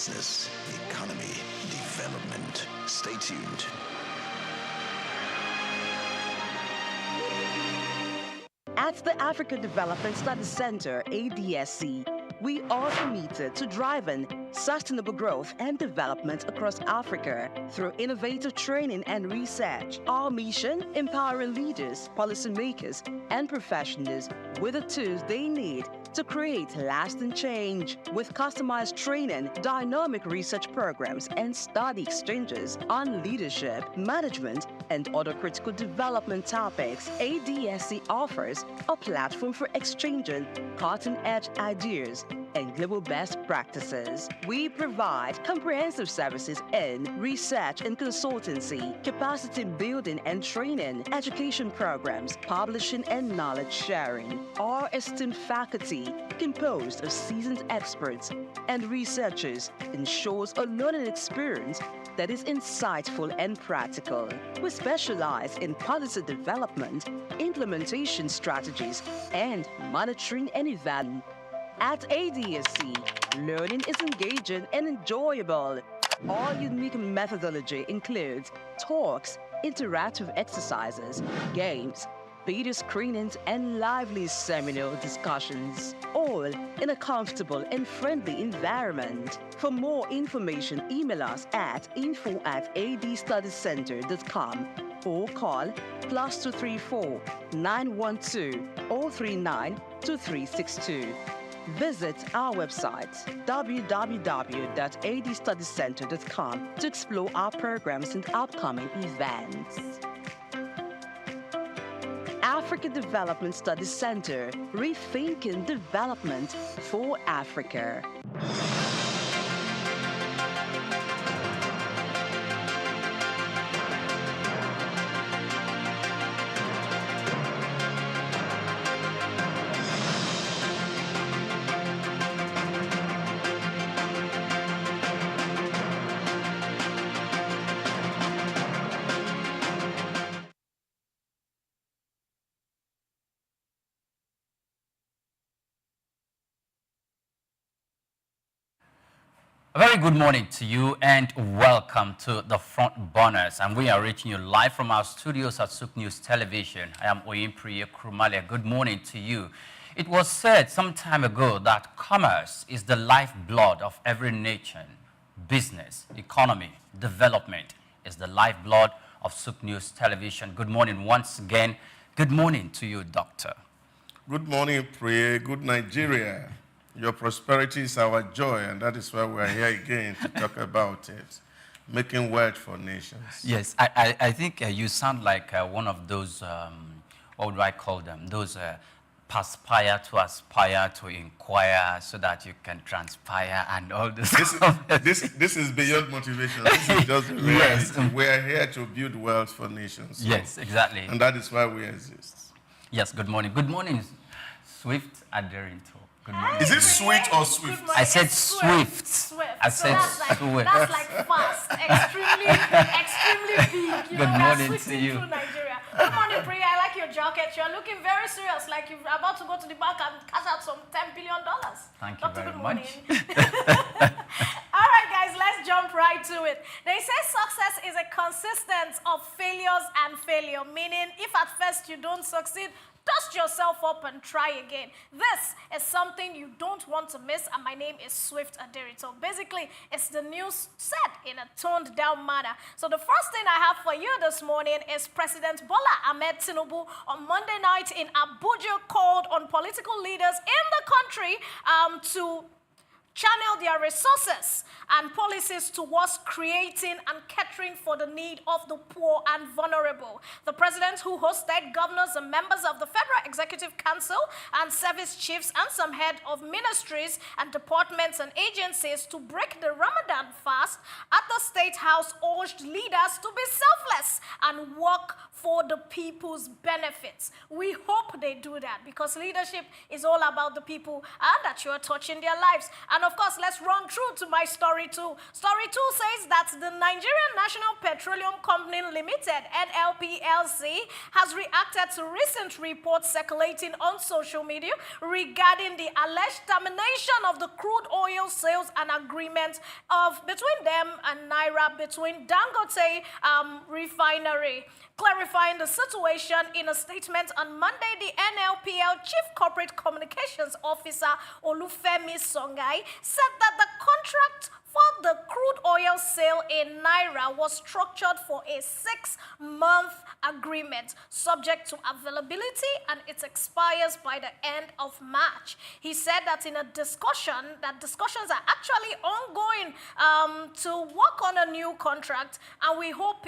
business, economy, development. Stay tuned. At the Africa Development Studies Center, ADSC, we are committed to driving sustainable growth and development across Africa through innovative training and research. Our mission, empowering leaders, policymakers, and professionals with the tools they need to create lasting change. With customized training, dynamic research programs, and study exchanges on leadership, management, and other critical development topics, ADSC offers a platform for exchanging cutting-edge ideas and global best practices. We provide comprehensive services in research and consultancy, capacity building and training, education programs, publishing and knowledge sharing. Our esteemed faculty, composed of seasoned experts and researchers, ensures a learning experience that is insightful and practical. We specialize in policy development, implementation strategies, and monitoring and evaluation. At ADSC, learning is engaging and enjoyable. Our unique methodology includes talks, interactive exercises, games, video screenings, and lively seminar discussions, all in a comfortable and friendly environment. For more information, email us at info@adstudiescenter.com or call +234 912 039 2362. Visit our website, www.adstudiescenter.com, to explore our programs and upcoming events. Africa Development Studies Center, rethinking development for Africa. A very good morning to you and welcome to the Front Burners. And we are reaching you live from our studios at Souq News Television. I am Oyinpriye Krumalia. Good morning to you. It was said some time ago that commerce is the lifeblood of every nation. Business, economy, development is the lifeblood of Souq News Television. Good morning once again. Good morning to you, Doctor. Good morning, Priye. Good Nigeria. Your prosperity is our joy, and that is why we are here again to talk about it. Making wealth for nations. Yes, I think you sound like one of those, what would I call them? Those perspire to aspire to inquire so that you can transpire and all this. This is beyond motivation. This is just reality. Yes. We are here to build wealth for nations. So, yes, exactly. And that is why we exist. Yes, good morning. Good morning, Swift Aderinto. Good morning. Is it sweet or swift? I said swift. I said swift. That's like fast, extremely big. Good morning to you. Good morning, Priya. I like your jacket. You're looking very serious, like you're about to go to the bank and cash out some $10 billion. Thank you very much. All right, guys, let's jump right to it. They say success is a consistence of failures and failure, meaning if at first you don't succeed, dust yourself up and try again. This is something you don't want to miss, and my name is Swift Aderito. Basically, it's the news said in a toned down manner. So the first thing I have for you this morning is President Bola Ahmed Tinubu on Monday night in Abuja called on political leaders in the country to channel their resources and policies towards creating and catering for the need of the poor and vulnerable. The president, who hosted governors and members of the Federal Executive Council and service chiefs and some head of ministries and departments and agencies to break the Ramadan fast at the State House, urged leaders to be selfless and work for the people's benefits. We hope they do that, because leadership is all about the people and that you are touching their lives. And And of course, let's run through to my story 2. Story 2 says that the Nigerian National Petroleum Company Limited, NLPLC, has reacted to recent reports circulating on social media regarding the alleged termination of the crude oil sales and agreement between them and Naira, between Dangote refinery. Clarifying the situation in a statement on Monday, the NLPL Chief Corporate Communications Officer Olufemi Songai said that the contract for the crude oil sale in Naira was structured for a 6-month agreement subject to availability, and it expires by the end of March. He said that in a discussion, that discussions are actually ongoing to work on a new contract, and we hope,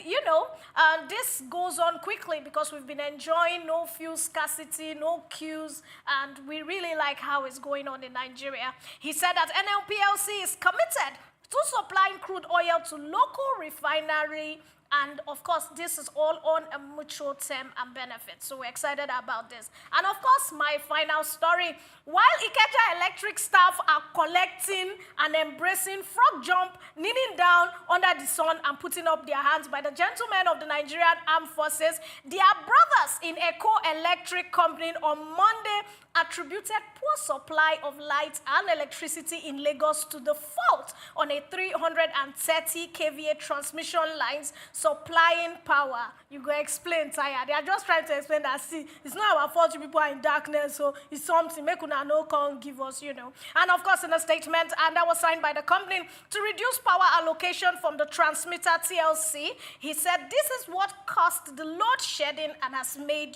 this goes on quickly because we've been enjoying no fuel scarcity, no queues, and we really like how it's going on in Nigeria. He said that NLPLC is committed to supplying crude oil to local refinery, and of course, this is all on a mutual term and benefit. So we're excited about this. And of course, my final story. While Ikeja Electric staff are collecting and embracing frog jump, kneeling down under the sun and putting up their hands by the gentlemen of the Nigerian Armed Forces, their brothers in Eco Electric Company on Monday attributed poor supply of light and electricity in Lagos to the fault on a 330 kVA transmission lines supplying power. You go explain, Taya. They are just trying to explain that, see, it's not our fault you people are in darkness, so it's something, make una no come give us, And of course, in a statement, and that was signed by the company to reduce power allocation from the transmitter TLC, he said this is what caused the load shedding and has made,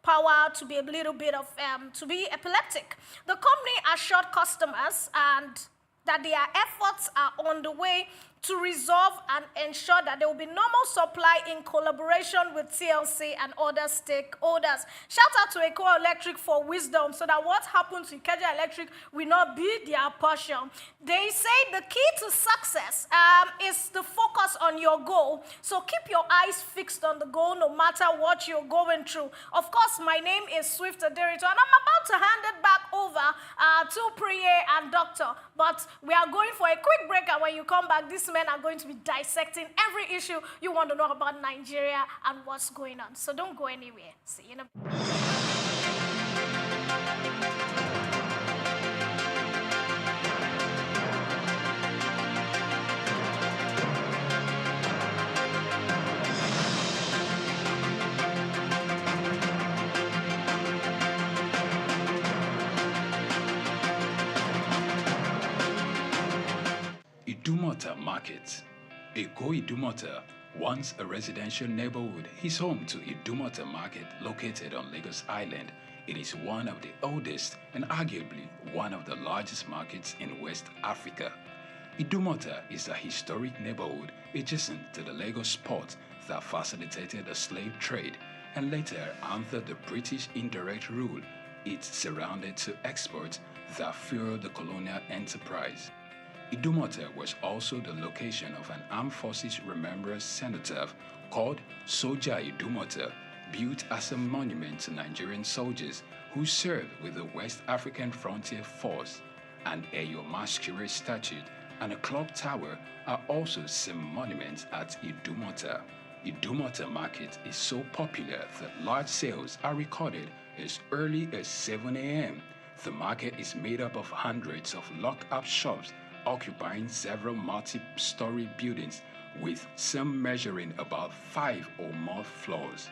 power to be a little bit of, to be epileptic. The company assured customers and that their efforts are on the way to resolve and ensure that there will be normal supply in collaboration with TLC and other stakeholders. Shout out to Eco Electric for wisdom so that what happens to Ikeja Electric will not be their portion. They say the key to success is the focus on your goal. So keep your eyes fixed on the goal no matter what you're going through. Of course, my name is Swift Aderito, and I'm about to hand it back over to Priye and Doctor. But we are going for a quick break, and when you come back, these men are going to be dissecting every issue you want to know about Nigeria and what's going on. So don't go anywhere. See you in a Idumota Market. Eko Idumota, once a residential neighborhood, is home to Idumota Market located on Lagos Island. It is one of the oldest and arguably one of the largest markets in West Africa. Idumota is a historic neighborhood adjacent to the Lagos port that facilitated the slave trade and later, under the British indirect rule, it surrounded to exports that fueled the colonial enterprise. Idumota was also the location of an Armed Forces Remembrance Cenotaph called Soja Idumota, built as a monument to Nigerian soldiers who served with the West African Frontier Force. An Eyo Masquerade statue and a clock tower are also some monuments at Idumota. Idumota Market is so popular that large sales are recorded as early as 7 a.m. The market is made up of hundreds of locked-up shops occupying several multi-story buildings, with some measuring about 5 or more floors.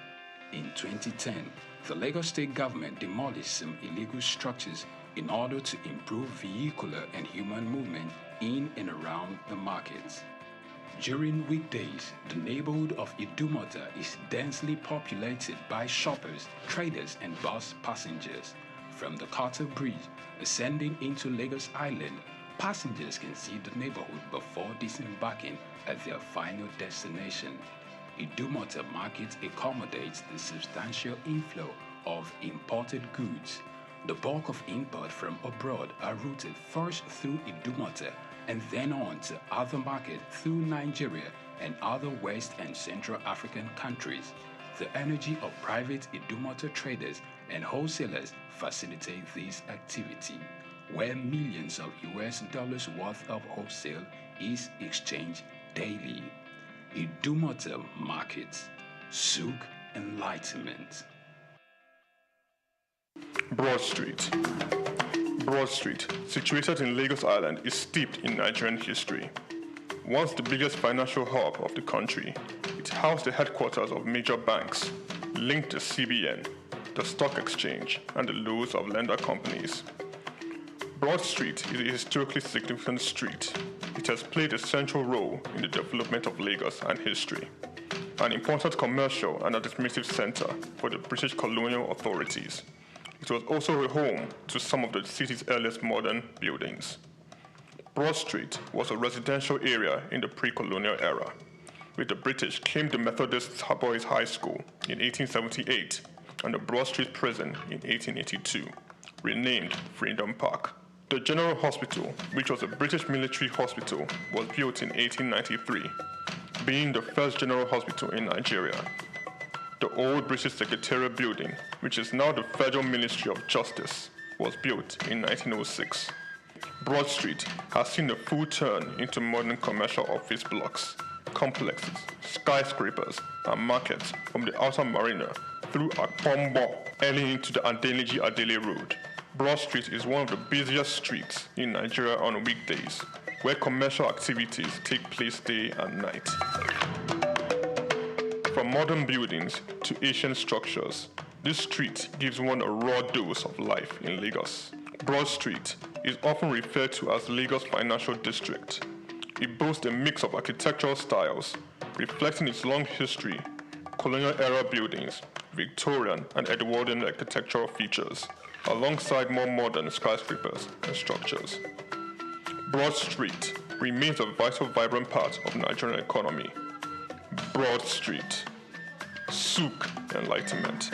In 2010, the Lagos State government demolished some illegal structures in order to improve vehicular and human movement in and around the markets. During weekdays, the neighborhood of Idumota is densely populated by shoppers, traders, and bus passengers. From the Carter Bridge, ascending into Lagos Island, passengers can see the neighborhood before disembarking at their final destination. Idumota Market accommodates the substantial inflow of imported goods. The bulk of import from abroad are routed first through Idumota and then on to other markets through Nigeria and other West and Central African countries. The energy of private Idumota traders and wholesalers facilitate this activity. where millions of US dollars worth of wholesale is exchanged daily. Idumota Markets, Souq Enlightenment. Broad Street. Broad Street, situated in Lagos Island, is steeped in Nigerian history. Once the biggest financial hub of the country, it housed the headquarters of major banks, linked the CBN, the stock exchange, and the loads of lender companies. Broad Street is a historically significant street. It has played a central role in the development of Lagos and history, an important commercial and administrative center for the British colonial authorities. It was also a home to some of the city's earliest modern buildings. Broad Street was a residential area in the pre-colonial era, where the British claimed the Methodist Boys High School in 1878 and the Broad Street Prison in 1882, renamed Freedom Park. The General Hospital, which was a British military hospital, was built in 1893, being the first general hospital in Nigeria. The old British Secretariat building, which is now the Federal Ministry of Justice, was built in 1906. Broad Street has seen a full turn into modern commercial office blocks, complexes, skyscrapers, and markets from the outer marina through Akpombo early into the Adeliji Adele Road. Broad Street is one of the busiest streets in Nigeria on weekdays, where commercial activities take place day and night. From modern buildings to ancient structures, this street gives one a raw dose of life in Lagos. Broad Street is often referred to as Lagos Financial District. It boasts a mix of architectural styles, reflecting its long history, colonial-era buildings, Victorian and Edwardian architectural features, alongside more modern skyscrapers and structures. Broad Street remains a vital, vibrant part of the Nigerian economy. Broad Street, Souq Enlightenment.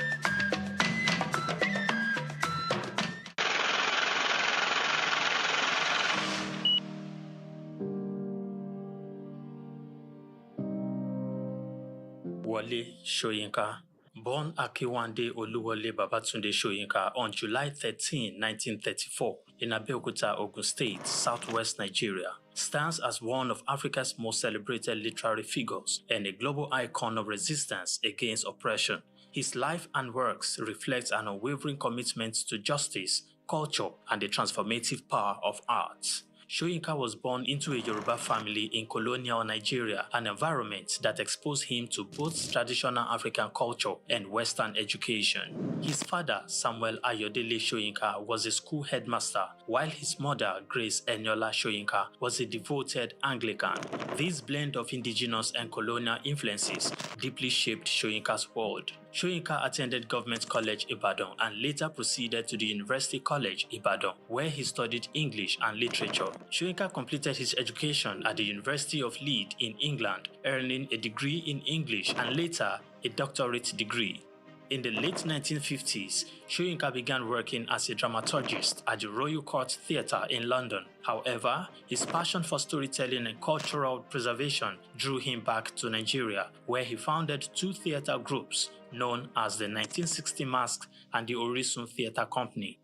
Wole Soyinka, born Akiwande Oluwole Babatunde Soyinka on July 13, 1934, in Abeokuta, Ogun State, southwest Nigeria, stands as one of Africa's most celebrated literary figures and a global icon of resistance against oppression. His life and works reflect an unwavering commitment to justice, culture, and the transformative power of art. Soyinka was born into a Yoruba family in colonial Nigeria, an environment that exposed him to both traditional African culture and Western education. His father, Samuel Ayodele Soyinka, was a school headmaster, while his mother, Grace Eniola Soyinka, was a devoted Anglican. This blend of indigenous and colonial influences deeply shaped Soyinka's world. Soyinka attended Government College Ibadan and later proceeded to the University College Ibadan, where he studied English and literature. Soyinka completed his education at the University of Leeds in England, earning a degree in English and later a doctorate degree. In the late 1950s, Soyinka began working as a dramaturgist at the Royal Court Theatre in London. However, his passion for storytelling and cultural preservation drew him back to Nigeria, where he founded two theatre groups known as the 1960 Masque and the Orisun Theatre Company.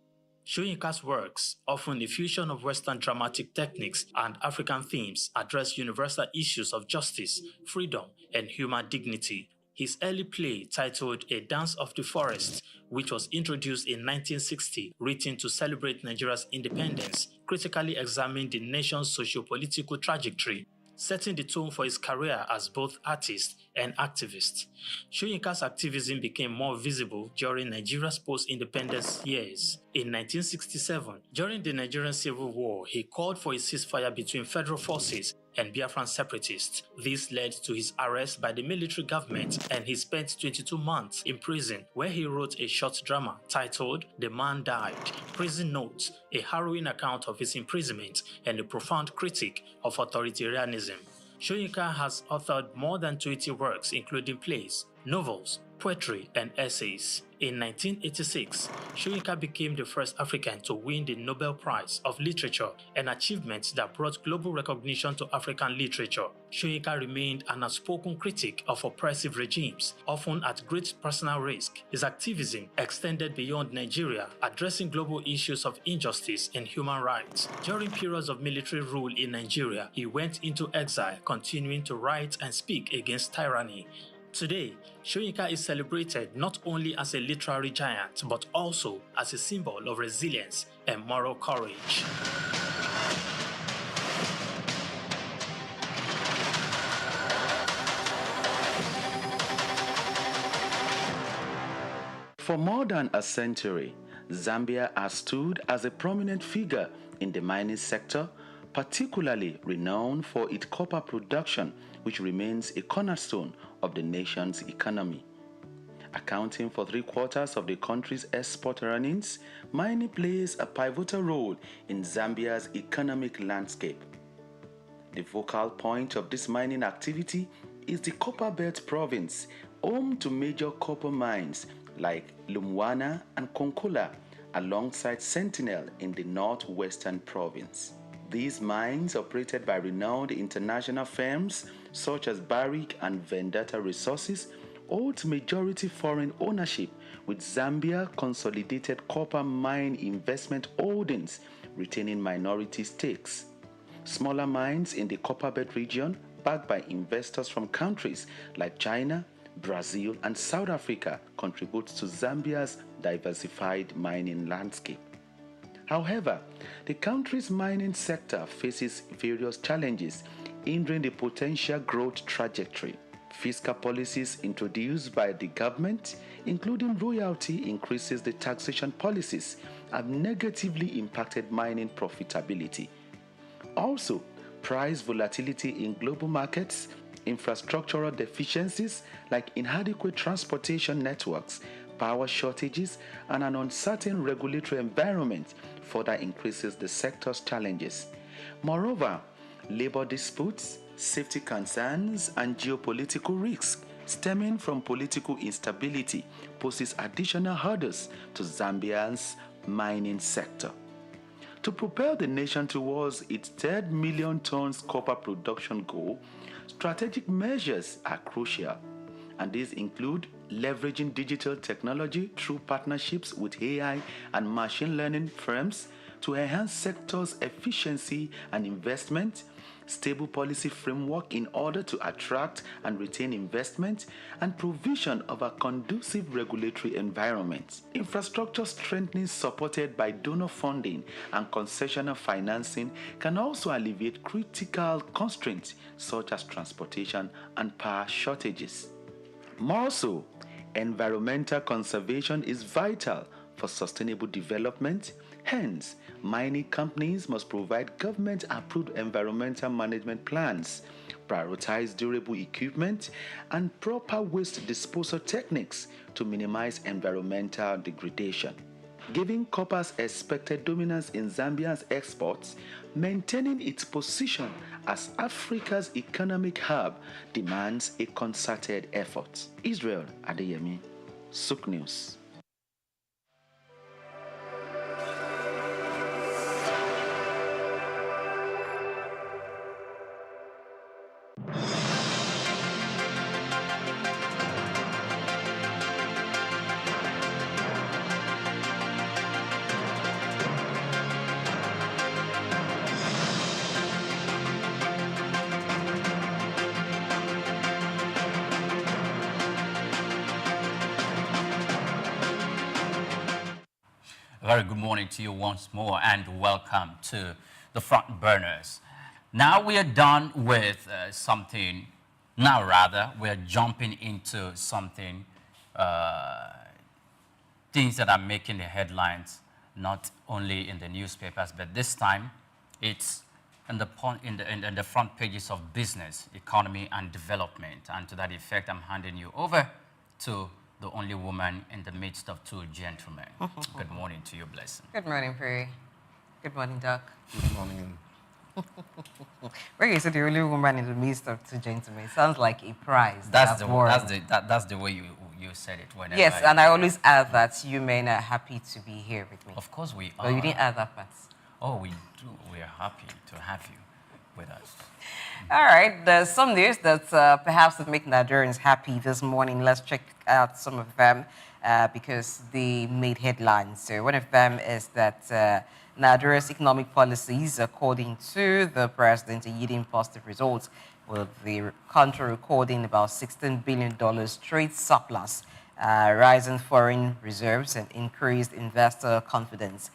Soyinka's works, often a fusion of Western dramatic techniques and African themes, address universal issues of justice, freedom, and human dignity. His early play, titled A Dance of the Forest, which was introduced in 1960, written to celebrate Nigeria's independence, critically examined the nation's socio-political trajectory, setting the tone for his career as both artist and activist. Soyinka's activism became more visible during Nigeria's post-independence years. In 1967, during the Nigerian Civil War, he called for a ceasefire between federal forces and Biafran separatists. This led to his arrest by the military government, and he spent 22 months in prison, where he wrote a short drama titled The Man Died, Prison Notes, a harrowing account of his imprisonment and a profound critique of authoritarianism. Soyinka has authored more than 20 works, including plays, novels, poetry, and essays. In 1986, Soyinka became the first African to win the Nobel Prize of Literature, an achievement that brought global recognition to African literature. Soyinka remained an outspoken critic of oppressive regimes, often at great personal risk. His activism extended beyond Nigeria, addressing global issues of injustice and human rights. During periods of military rule in Nigeria, he went into exile, continuing to write and speak against tyranny. Today, Soyinka is celebrated not only as a literary giant, but also as a symbol of resilience and moral courage. For more than a century, Zambia has stood as a prominent figure in the mining sector, particularly renowned for its copper production, which remains a cornerstone of the nation's economy. Accounting for 3/4 of the country's export earnings, mining plays a pivotal role in Zambia's economic landscape. The focal point of this mining activity is the Copperbelt province, home to major copper mines like Lumwana and Konkola, alongside Sentinel in the northwestern province. These mines, operated by renowned international firms such as Barrick and Vendetta Resources, hold majority foreign ownership, with Zambia Consolidated Copper Mine Investment Holdings retaining minority stakes. Smaller mines in the Copperbelt region, backed by investors from countries like China, Brazil, and South Africa, contribute to Zambia's diversified mining landscape. However, the country's mining sector faces various challenges hindering the potential growth trajectory. Fiscal policies introduced by the government, including royalty increases, the taxation policies, have negatively impacted mining profitability. Also, price volatility in global markets, infrastructural deficiencies like inadequate transportation networks, power shortages, and an uncertain regulatory environment further increases the sector's challenges. Moreover, labor disputes, safety concerns, and geopolitical risks stemming from political instability poses additional hurdles to Zambia's mining sector. To propel the nation towards its 3 million tons copper production goal, strategic measures are crucial, and these include leveraging digital technology through partnerships with AI and machine learning firms to enhance sector's efficiency and investment, stable policy framework in order to attract and retain investment, and provision of a conducive regulatory environment. Infrastructure strengthening supported by donor funding and concessional financing can also alleviate critical constraints such as transportation and power shortages. More so, environmental conservation is vital for sustainable development. Hence, mining companies must provide government-approved environmental management plans, prioritize durable equipment, and proper waste disposal techniques to minimize environmental degradation. Given copper's expected dominance in Zambia's exports, maintaining its position as Africa's economic hub demands a concerted effort. Israel Adeyemi, Souq News. A very good morning to you once more, and welcome to the Front Burners. Now we are done with something. Now rather, we are jumping into something, things that are making the headlines, not only in the newspapers, but this time it's in the front pages of business, economy, and development. And to that effect, I'm handing you over to the only woman in the midst of two gentlemen. Good morning to you, Blessing. Good morning, Perry. Good morning, Doc. Good morning. When you said the only woman in the midst of two gentlemen, it sounds like a prize. That's the way you said it whenever. Yes, and I always add that you men are happy to be here with me. Of course we are. But you didn't add that part. Oh, we do. We are happy to have you with us. All right, there's some news that perhaps would make Nigerians happy this morning. Let's check out some of them because they made headlines. So one of them is that Nigeria's economic policies, according to the president, are yielding positive results, with the country recording about $16 billion trade surplus, rising foreign reserves, and increased investor confidence.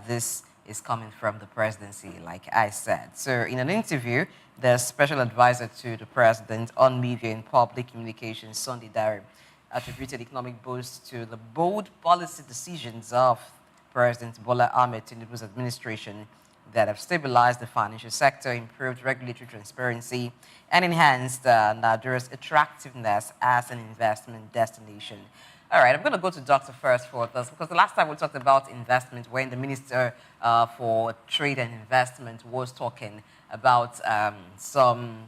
This is coming from the presidency, like I said. So in an interview, the special advisor to the president on media and public communications, Sunday Dare, attributed economic boost to the bold policy decisions of President Bola Ahmed Tinubu's administration that have stabilized the financial sector, improved regulatory transparency, and enhanced Nigeria's attractiveness as an investment destination. All right, I'm going to go to Doctor first for this, because the last time we talked about investment, when the Minister for Trade and Investment was talking about some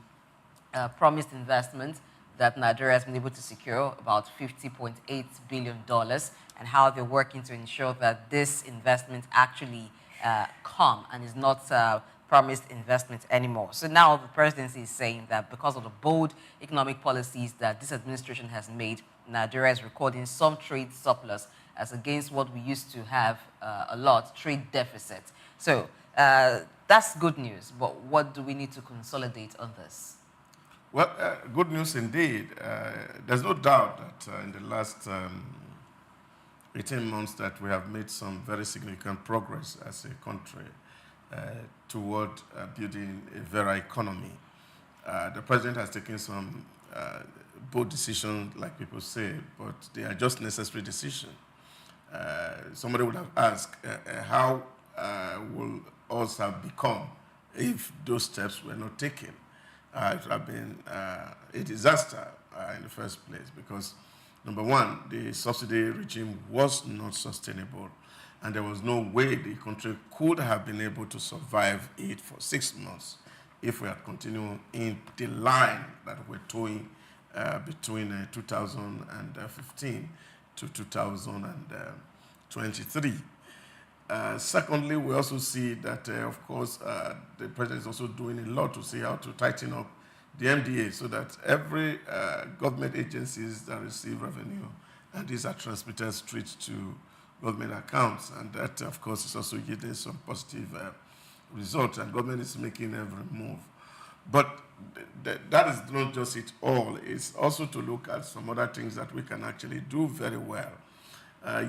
promised investment that Nigeria has been able to secure, about $50.8 billion, and how they're working to ensure that this investment actually come and is not promised investment anymore. So now the presidency is saying that because of the bold economic policies that this administration has made, Nigeria is recording some trade surplus as against what we used to have a lot, trade deficit. So that's good news, but what do we need to consolidate on this? Well, good news indeed. There's no doubt that in the last 18 months that we have made some very significant progress as a country toward building a very economy. The president has taken some bold decisions, like people say, but they are just necessary decisions. Somebody would have asked, how will us have become if those steps were not taken? It would have been a disaster in the first place, because number one, the subsidy regime was not sustainable, and there was no way the country could have been able to survive it for 6 months if we had continued in the line that we're towing between 2015 to 2023. Secondly, we also see that, of course, the president is also doing a lot to see how to tighten up the MDA so that every government agencies that receive revenue, and these are transmitted straight to government accounts. And that, of course, is also yielding some positive results, and government is making every move. But that is not just it all. It's also to look at some other things that we can actually do very well.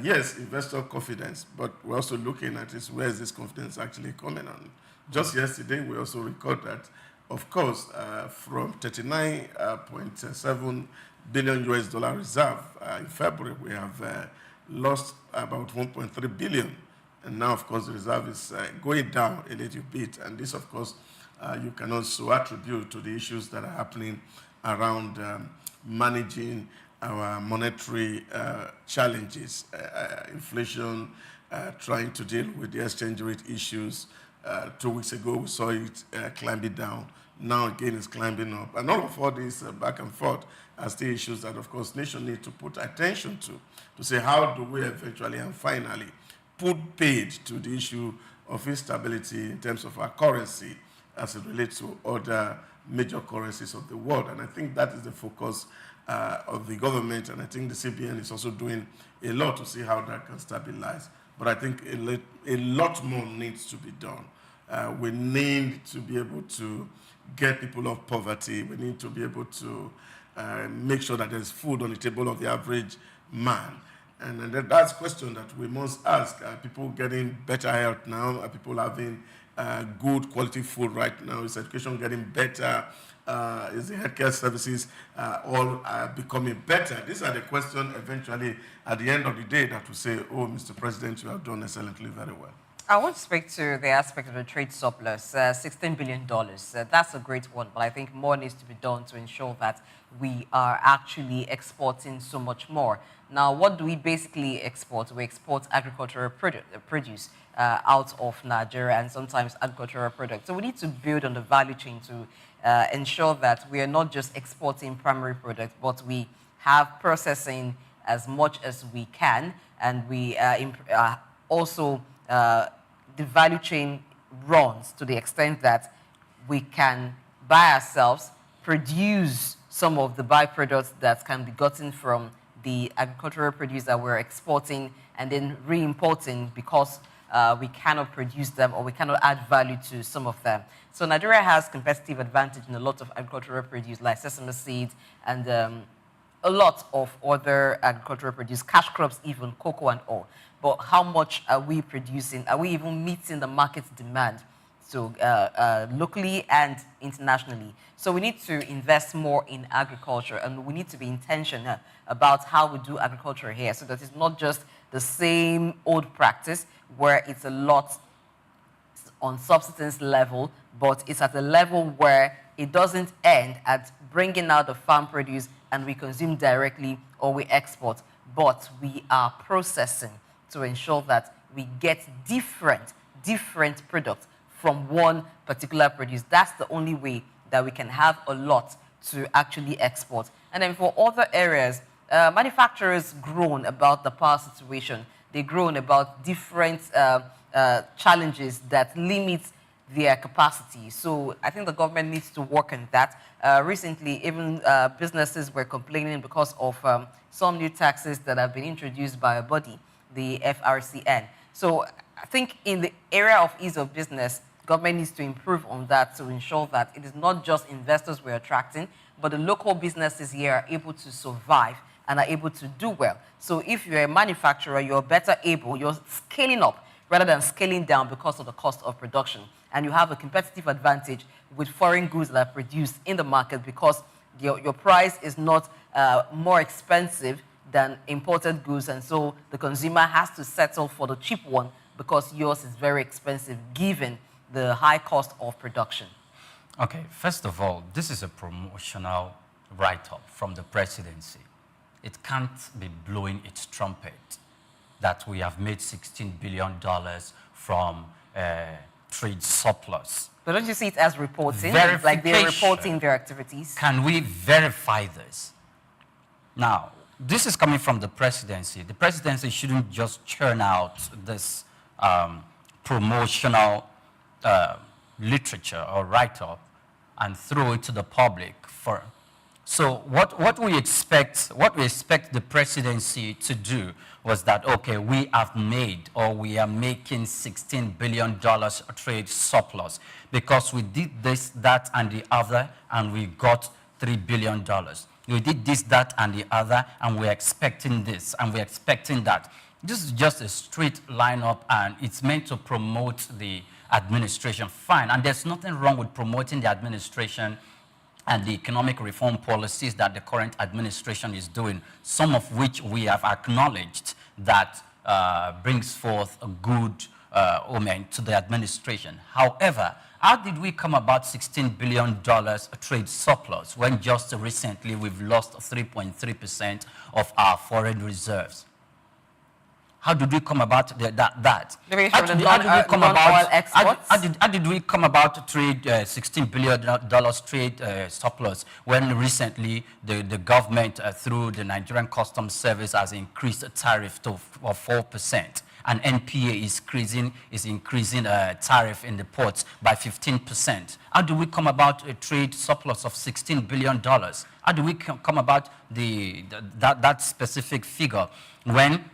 Yes, investor confidence, but we're also looking at is where is this confidence actually coming on. Just yesterday, we also record that, of course, from 39.7 billion US dollar reserve in February, we have lost about 1.3 billion. And now, of course, the reserve is going down a little bit. And this, of course, you can also attribute to the issues that are happening around managing our monetary challenges, inflation, trying to deal with the exchange rate issues. 2 weeks ago, we saw it climbing down. Now, again, it's climbing up. And all this back and forth are still issues that, of course, nations need to put attention to say how do we eventually and finally put paid to the issue of instability in terms of our currency as it relates to other major currencies of the world. And I think that is the focus of the government, and I think the CBN is also doing a lot to see how that can stabilize. But I think a lot more needs to be done. We need to be able to get people off poverty. We need to be able to make sure that there's food on the table of the average man. And that's a question that we must ask. Are people getting better health now? Are people having good quality food right now? Is education getting better? Is the healthcare services all becoming better? These are the questions eventually at the end of the day that will say, oh, Mr. President, you have done excellently very well. I want to speak to the aspect of the trade surplus, $16 billion. That's a great one, but I think more needs to be done to ensure that we are actually exporting so much more. Now, what do we basically export? We export agricultural produce out of Nigeria, and sometimes agricultural products. So we need to build on the value chain to ensure that we are not just exporting primary products, but we have processing as much as we can, and we also the value chain runs to the extent that we can by ourselves produce some of the byproducts that can be gotten from the agricultural produce that we're exporting and then re-importing because we cannot produce them or we cannot add value to some of them. So Nigeria has competitive advantage in a lot of agricultural produce like sesame seeds and a lot of other agricultural produce, cash crops even, cocoa and all. But how much are we producing? Are we even meeting the market's demand? So locally and internationally. So we need to invest more in agriculture, and we need to be intentional about how we do agriculture here, so that it's not just the same old practice where it's a lot on subsistence level, but it's at a level where it doesn't end at bringing out the farm produce and we consume directly or we export, but we are processing to ensure that we get different products from one particular produce. That's the only way that we can have a lot to actually export. And then for other areas, manufacturers groan about the power situation. They groan about different challenges that limit their capacity. So I think the government needs to work on that. Recently, even businesses were complaining because of some new taxes that have been introduced by a body, the FRCN. So I think in the area of ease of business, government needs to improve on that to ensure that it is not just investors we're attracting, but the local businesses here are able to survive and are able to do well. So if you're a manufacturer, you're better able, you're scaling up rather than scaling down because of the cost of production. And you have a competitive advantage with foreign goods that are produced in the market because your price is not more expensive than imported goods, and so the consumer has to settle for the cheap one because yours is very expensive given the high cost of production. Okay, first of all, this is a promotional write-up from the presidency. It can't be blowing its trumpet that we have made $16 billion from trade surplus. But don't you see it as reporting? Like they're reporting their activities? Can we verify this? Now, this is coming from the presidency. The presidency shouldn't just churn out this promotional literature or write-up and throw it to the public. So what we expect the presidency to do was that, okay, we have made or we are making $16 billion trade surplus because we did this, that, and the other, and we got $3 billion. We did this, that, and the other, and we're expecting this, and we're expecting that. This is just a straight lineup, and it's meant to promote the administration. Fine, and there's nothing wrong with promoting the administration and the economic reform policies that the current administration is doing, some of which we have acknowledged that brings forth a good omen to the administration. However, how did we come about $16 billion trade surplus when just recently we've lost 3.3% of our foreign reserves? How did we come about that? How did we come about trade $16 billion trade surplus when recently the government through the Nigerian Customs Service has increased the tariff to 4%, and NPA is increasing tariff in the ports by 15%? How do we come about a trade surplus of $16 billion? How do we come about that specific figure when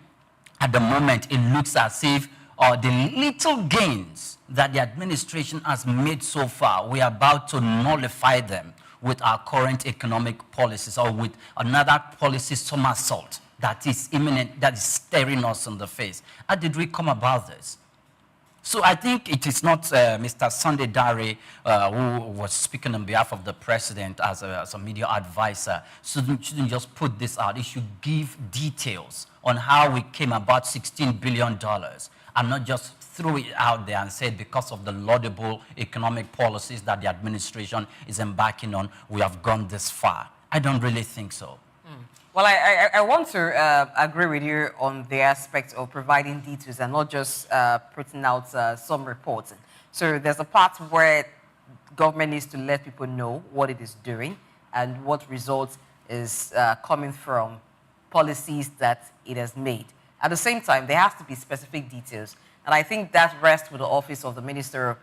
at the moment, it looks as if the little gains that the administration has made so far, we are about to nullify them with our current economic policies or with another policy somersault that is imminent, that is staring us in the face. How did we come about this? So I think it is not Mr. Sunday Dare who was speaking on behalf of the president as a media advisor. Shouldn't just put this out. He should give details on how we came about $16 billion and not just throw it out there and say because of the laudable economic policies that the administration is embarking on, we have gone this far. I don't really think so. Well, I want to agree with you on the aspect of providing details and not just putting out some reports. So there's a part where government needs to let people know what it is doing and what results is coming from policies that it has made. At the same time, there has to be specific details. And I think that rests with the Office of the Minister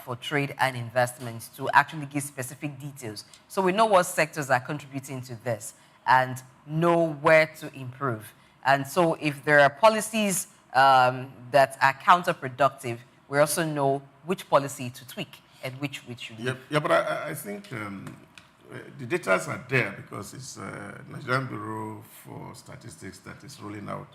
for Trade and Investment to actually give specific details. So we know what sectors are contributing to this and know where to improve. And so if there are policies that are counterproductive, we also know which policy to tweak and which should leave. Yeah, but I think the data are there because it's Nigerian Bureau for Statistics that is rolling out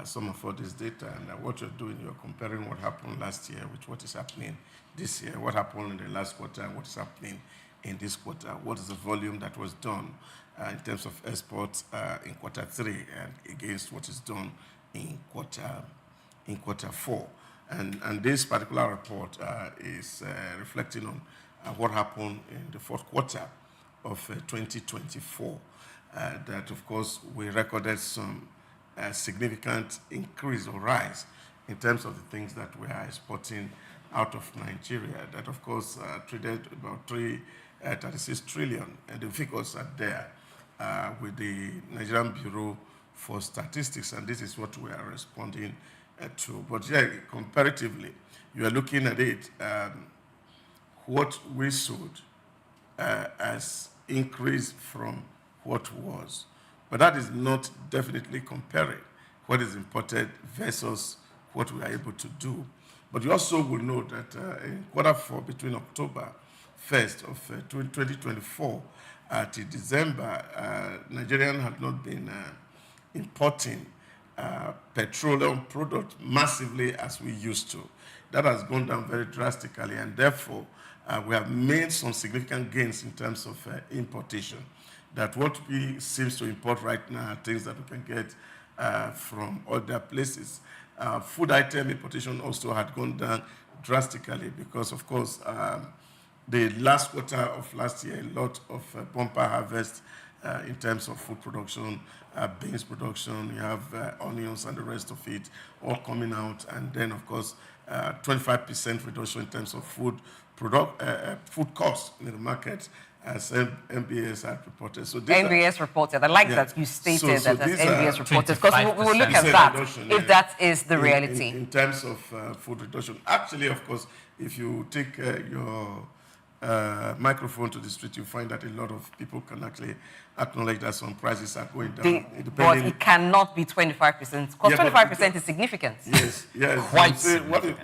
some of all this data. And what you're doing, you're comparing what happened last year with what is happening this year, what happened in the last quarter, and what is happening in this quarter. What is the volume that was done in terms of exports in quarter 3 and against what is done in quarter 4. And this particular report is reflecting on what happened in the fourth quarter of 2024. That, of course, we recorded some significant increase or rise in terms of the things that we are exporting out of Nigeria. That, of course, traded about 36 trillion, and the figures are there with the Nigerian Bureau for Statistics, and this is what we are responding to. But yeah, comparatively, you are looking at it, what we sold has increased from what was. But that is not definitely comparing what is imported versus what we are able to do. But you also will know that in quarter 4, between October 1st of 2024 to December, Nigerian had not been importing petroleum products massively as we used to. That has gone down very drastically, and therefore we have made some significant gains in terms of importation. That what we seems to import right now are things that we can get from other places. Food item importation also had gone down drastically because, of course, the last quarter of last year, a lot of bumper harvest in terms of food production, beans production, you have onions and the rest of it all coming out. And then, of course, 25% reduction in terms of food costs in the market, as NBS had reported. So NBS reported. I like that you stated that as NBS reported, because we will look at that if that is the reality. In terms of food reduction. Actually, of course, if you take your microphone to the street, you find that a lot of people can actually acknowledge that some prices are going down. But it cannot be 25%, because 25% is significant. Yes, yes. Quite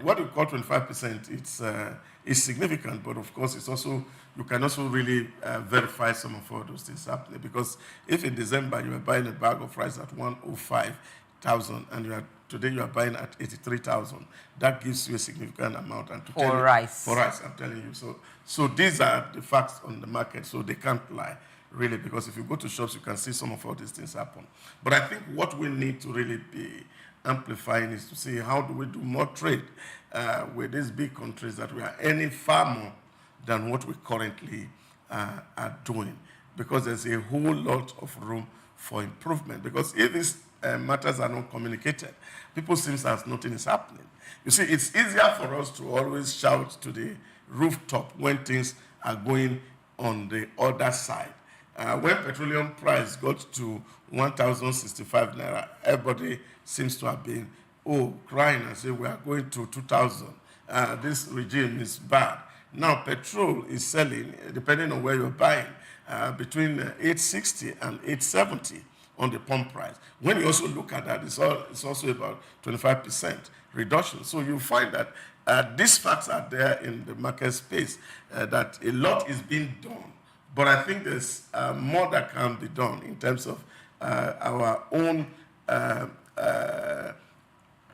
what you call 25%, it's significant, but of course it's also, you can also really verify some of all those things happening. Because if in December you are buying a bag of rice at 105,000 and today you are buying at 83,000, that gives you a significant amount. And for rice, I'm telling you. So these are the facts on the market, so they can't lie, really, because if you go to shops, you can see some of all these things happen. But I think what we need to really be amplifying is to see how do we do more trade with these big countries that we are earning far more than what we currently are doing, because there's a whole lot of room for improvement. Because if these matters are not communicated, people seem as nothing is happening. You see, it's easier for us to always shout to the rooftop when things are going on the other side. When petroleum price got to 1,065 naira, everybody seems to have been crying and say we are going to 2,000. This regime is bad. Now petrol is selling, depending on where you're buying, between 860 and 870 on the pump price. When you also look at that, it's also about 25% reduction. So you find that these facts are there in the market space, that a lot is being done. But I think there's more that can be done in terms of our own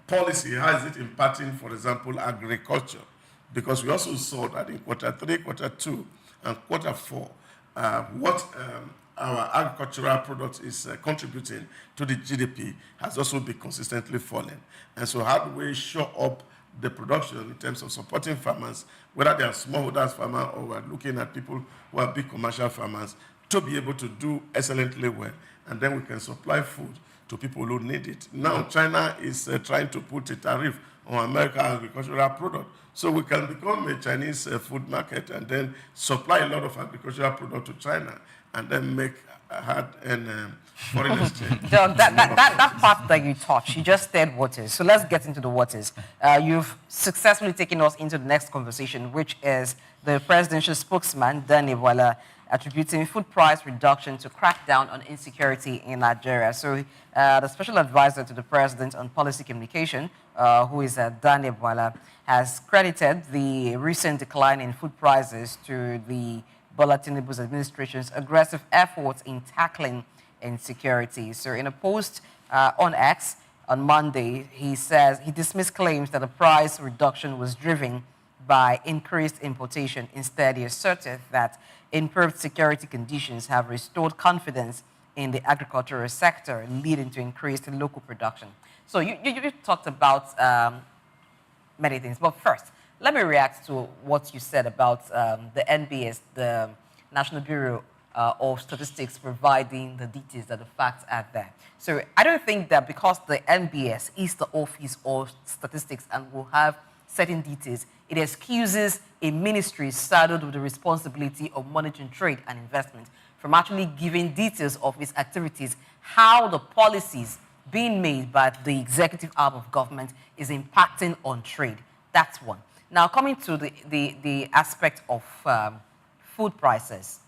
policy. How is it impacting, for example, agriculture? Because we also saw that in quarter 3, quarter 2, and quarter 4, what our agricultural product is contributing to the GDP has also been consistently falling. And so how do we show up the production in terms of supporting farmers, whether they are smallholders farmers or we're looking at people who are big commercial farmers, to be able to do excellently well, and then we can supply food to people who need it. Now China is trying to put a tariff on American agricultural product. So we can become a Chinese food market and then supply a lot of agricultural product to China and then make hard and foreign exchange. Doug, that part that you touched, you just stirred waters. So let's get into the waters. You've successfully taken us into the next conversation, which is the presidential spokesman, Danny Wala, attributing food price reduction to crack down on insecurity in Nigeria. So the special advisor to the president on policy communication, who is Danny Wala, has credited the recent decline in food prices to the Bola Tinubu's administration's aggressive efforts in tackling insecurity. So in a post on X on Monday, he says he dismissed claims that the price reduction was driven by increased importation. Instead, he asserted that improved security conditions have restored confidence in the agricultural sector, leading to increased local production. So you talked about many things, but first, let me react to what you said about the NBS, the National Bureau of Statistics, providing the details that the facts are there. So I don't think that because the NBS is the Office of Statistics and will have certain details, it excuses a ministry saddled with the responsibility of monitoring trade and investment from actually giving details of its activities, how the policies being made by the executive arm of government is impacting on trade. That's one. Now, coming to the aspect of food prices,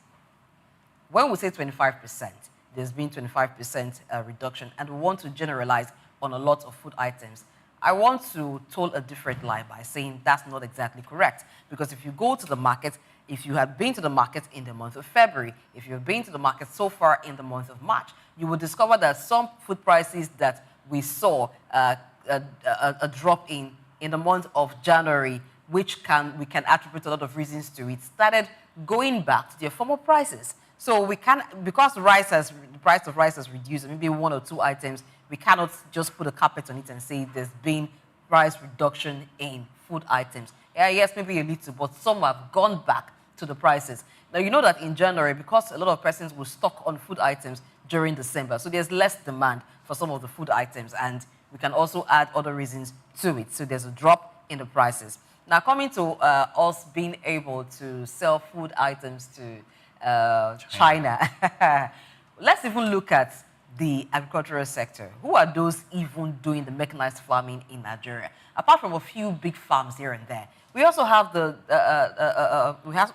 when we say 25%, there's been 25% reduction, and we want to generalize on a lot of food items. I want to tell a different lie by saying that's not exactly correct. Because if you go to the market, if you have been to the market in the month of February, if you've been to the market so far in the month of March, you will discover that some food prices that we saw a drop in the month of January, which we can attribute a lot of reasons to it, started going back to their former prices. So we can, because the price of rice has reduced, maybe one or two items, we cannot just put a carpet on it and say there's been price reduction in food items. Yeah, yes, maybe a little, but some have gone back to the prices. Now, you know that in January, because a lot of persons will stock on food items during December, so there's less demand for some of the food items, and we can also add other reasons to it. So there's a drop in the prices. Now, coming to us being able to sell food items to China. Let's even look at the agricultural sector. Who are those even doing the mechanized farming in Nigeria? Apart from a few big farms here and there, we also have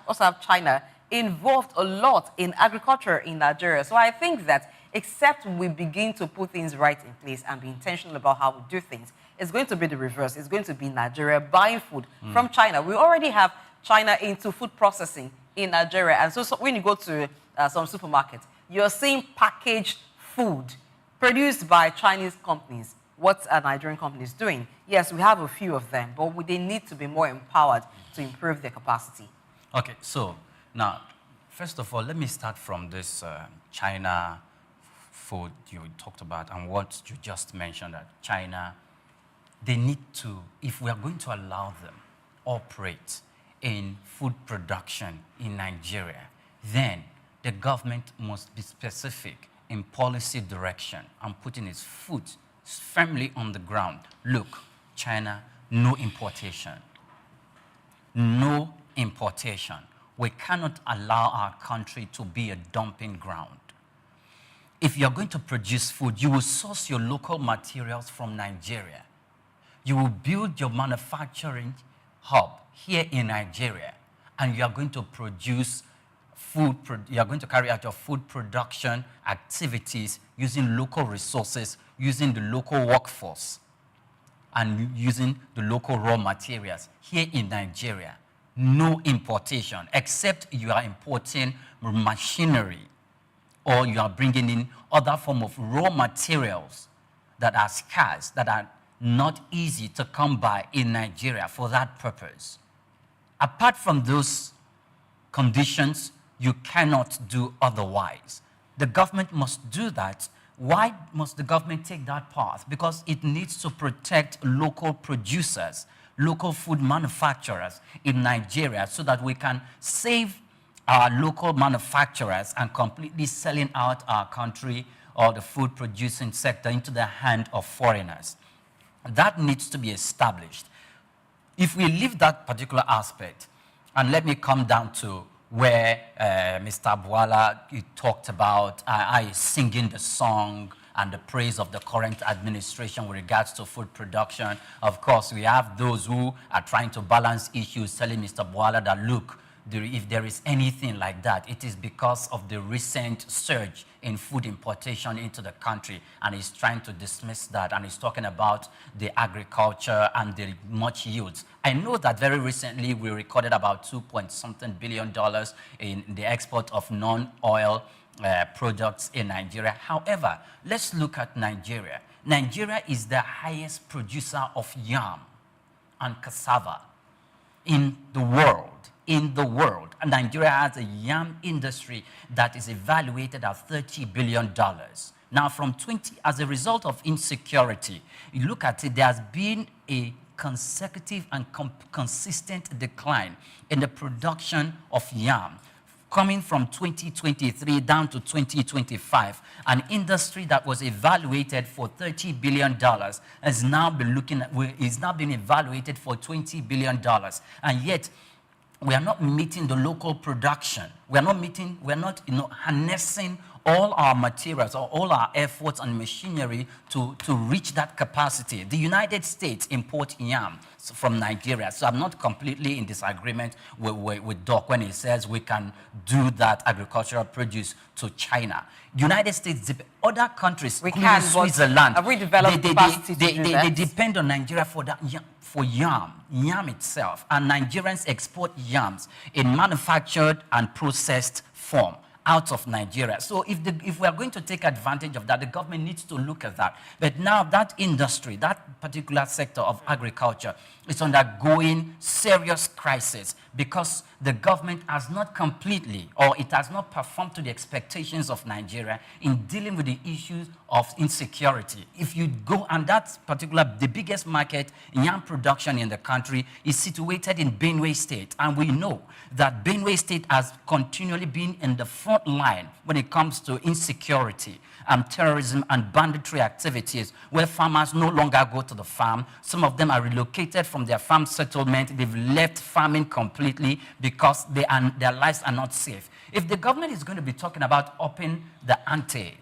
also have China involved a lot in agriculture in Nigeria. So I think that except we begin to put things right in place and be intentional about how we do things, it's going to be the reverse. It's going to be Nigeria buying food from China. We already have China into food processing in Nigeria. And so when you go to some supermarkets, you're seeing packaged food produced by Chinese companies. What are Nigerian companies doing? Yes, we have a few of them, but they need to be more empowered to improve their capacity. Okay, so now, first of all, let me start from this China food you talked about and what you just mentioned, that China, they need to, if we are going to allow them operate in food production in Nigeria, then the government must be specific in policy direction and putting its foot firmly on the ground. Look, China, no importation. No importation. We cannot allow our country to be a dumping ground. If you're going to produce food, you will source your local materials from Nigeria. You will build your manufacturing hub here in Nigeria, and you are going to produce food, you are going to carry out your food production activities using local resources, using the local workforce, and using the local raw materials here in Nigeria. No importation, except you are importing machinery or you are bringing in other form of raw materials that are scarce, that are not easy to come by in Nigeria for that purpose. Apart from those conditions, you cannot do otherwise. The government must do that. Why must the government take that path? Because it needs to protect local producers, local food manufacturers in Nigeria, so that we can save our local manufacturers and completely selling out our country or the food producing sector into the hand of foreigners. That needs to be established. If we leave that particular aspect, and let me come down to where Mr. Bwala talked about singing the song and the praise of the current administration with regards to food production. Of course, we have those who are trying to balance issues, telling Mr. Bwala that, look, if there is anything like that, it is because of the recent surge in food importation into the country, and he's trying to dismiss that, and he's talking about the agriculture and the much yields. I know that very recently we recorded about $2.something billion in the export of non-oil products in Nigeria. However, let's look at Nigeria. Nigeria is the highest producer of yam and cassava in the world. And Nigeria has a yam industry that is evaluated at $30 billion. Now, as a result of insecurity, you look at it, there has been a consecutive and consistent decline in the production of yam, coming from 2023 down to 2025. An industry that was evaluated for $30 billion has now been evaluated for $20 billion. And yet, we are not meeting the local production. We are not harnessing all our materials or all our efforts and machinery to reach that capacity. The United States import yam from Nigeria, so I'm not completely in disagreement with Doc when he says we can do that agricultural produce to China. United States, other countries, including Switzerland, have we developed capacity to do that? They depend on Nigeria for that for yam itself, and Nigerians export yams in manufactured and processed form out of Nigeria. So if we are going to take advantage of that, the government needs to look at that. But now that industry, that particular sector of agriculture is undergoing serious crisis because the government has not completely, or it has not performed to the expectations of Nigeria in dealing with the issues of insecurity. If you go, and that particular, the biggest market in yam production in the country is situated in Benue State. And we know that Benue State has continually been in the front line when it comes to insecurity, terrorism and banditry activities, where farmers no longer go to the farm. Some of them are relocated from their farm settlement. They've left farming completely because their lives are not safe. If the government is going to be talking about upping the ante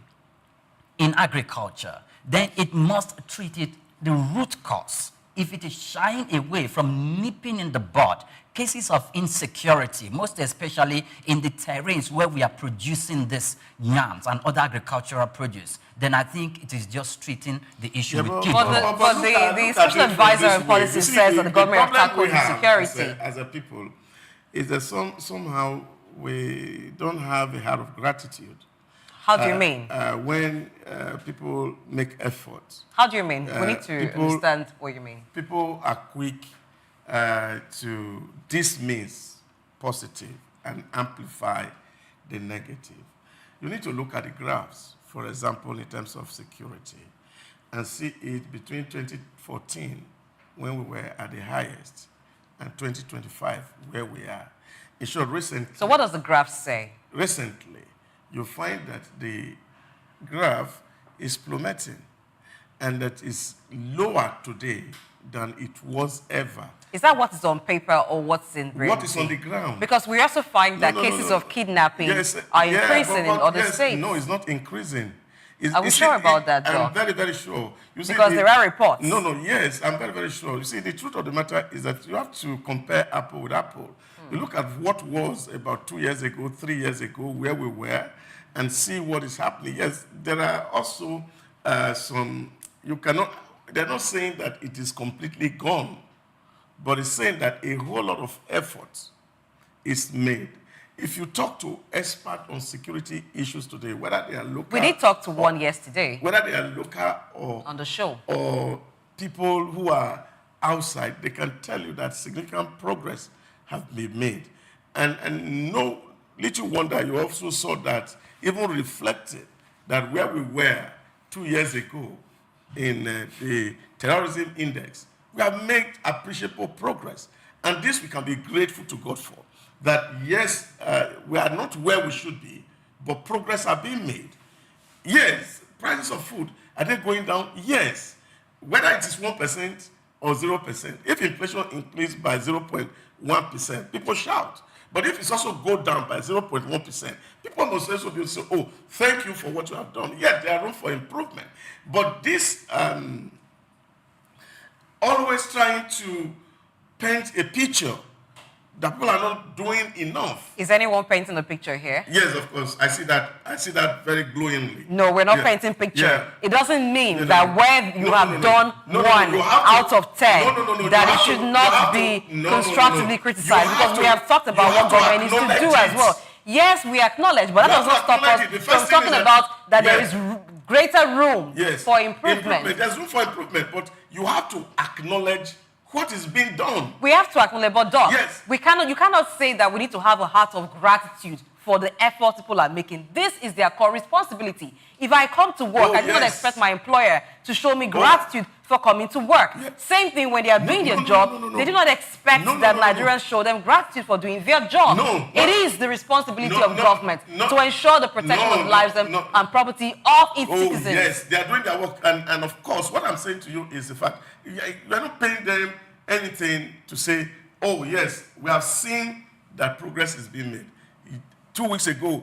in agriculture, then it must treat it the root cause. If it is shying away from nipping in the bud cases of insecurity, most especially in the terrains where we are producing these yams and other agricultural produce, then I think it is just treating the issue with kid. But the special advisor on policy says that the government have tackled insecurity. As a people, is that somehow we don't have a heart of gratitude. How do you mean? When people make efforts. How do you mean? We need to understand what you mean. People are quick to dismiss positive and amplify the negative. You need to look at the graphs, for example, in terms of security, and see it between 2014, when we were at the highest, and 2025, where we are. In short, recently... So what does the graph say? Recently, you find that the graph is plummeting, and that is lower today than it was ever. Is that what is on paper or what's in reality? What is on the ground? Because we also find that cases of kidnapping are increasing in other states. No, it's not increasing. Are we sure about that, though? I'm very, very sure. You see, because there are reports. Yes, I'm very, very sure. You see, the truth of the matter is that you have to compare apple with apple. You look at what was about 2 years ago, 3 years ago, where we were, and see what is happening. Yes, there are also they're not saying that it is completely gone, but it's saying that a whole lot of effort is made. If you talk to experts on security issues today, whether they are local... We did talk to one yesterday. Whether they are local or... On the show. Or people who are outside, they can tell you that significant progress have been made. And no little wonder you also saw that even reflected that where we were 2 years ago in the terrorism index, we have made appreciable progress. And this we can be grateful to God for. That yes, we are not where we should be, but progress are being made. Yes, prices of food, are they going down? Yes. Whether it is 1% or 0%, if inflation increased by 0.1%, people shout. But if it's also go down by 0.1%, people must also be able to say, oh, thank you for what you have done. Yet there are room for improvement. But this always trying to paint a picture that people are not doing enough. Is anyone painting a picture here? Yes, of course. I see that very glowingly. No, we're not painting picture. Yeah. It doesn't mean that where you have done one out of 10, that it should not be constructively criticized, because we have talked about what government needs to do as well. Yes, we acknowledge, but that does not stop us from talking about that there is greater room for improvement. There's room for improvement, but you have to acknowledge what is being done. We have to acknowledge, but Doc, yes. you cannot say that we need to have a heart of gratitude for the effort people are making. This is their core responsibility. If I come to work, I do not expect my employer to show me gratitude for coming to work. Yes. Same thing when they are doing their job. They do not expect that Nigerians show them gratitude for doing their job. It is the responsibility of government to ensure the protection of lives and property of its citizens. Yes, they are doing their work. And of course, what I'm saying to you is the fact, you are not paying them anything to say, oh, yes, we have seen that progress is being made. 2 weeks ago,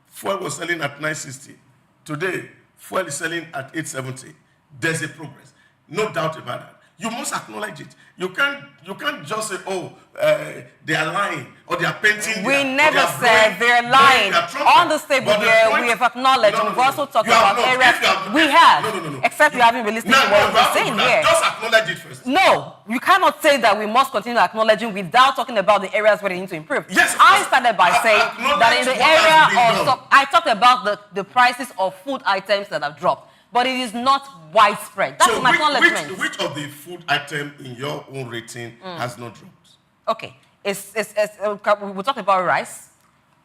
fuel was selling at 960. Today, fuel is selling at 870. There's a progress. No doubt about that. You must acknowledge it. You can't just say, oh, they are lying or they are painting. We never said they're lying. On the table here, we have acknowledged. We've also talked about areas. We have. Except you haven't been listening to what we're saying here. Just acknowledge it first. No, you cannot say that we must continue acknowledging without talking about the areas where they need to improve. Yes, I started by saying that in the area of, I talked about the prices of food items that have dropped. But it is not widespread. That's my acknowledgement. Which of the food item in your own rating has not dropped? Okay. We talked about rice.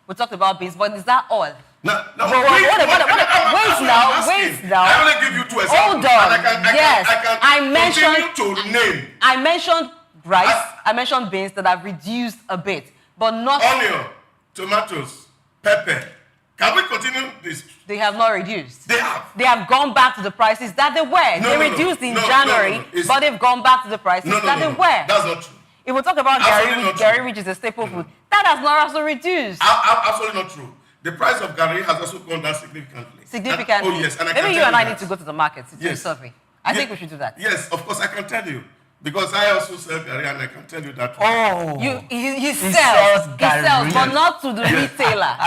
We talked about beans. But is that all? No, wait now. I only give you 2 examples. Hold on. Yes. I mentioned rice. I mentioned beans that have reduced a bit. But not... Onion, tomatoes, pepper. Can we continue this? They have not reduced. They have. They have gone back to the prices that they were. They reduced in January, but they've gone back to the prices that they were. That's not true. If we talk about Gary, which is a staple food, that has not also reduced. Absolutely not true. The price of Gary has also gone down significantly. Significantly? Oh, yes. And maybe you and I need to go to the market to do a survey. I think we should do that. Yes, of course, I can tell you. Because I also sell Gary and I can tell you that. Oh, he sells Gary. He sells, but not to the retailer.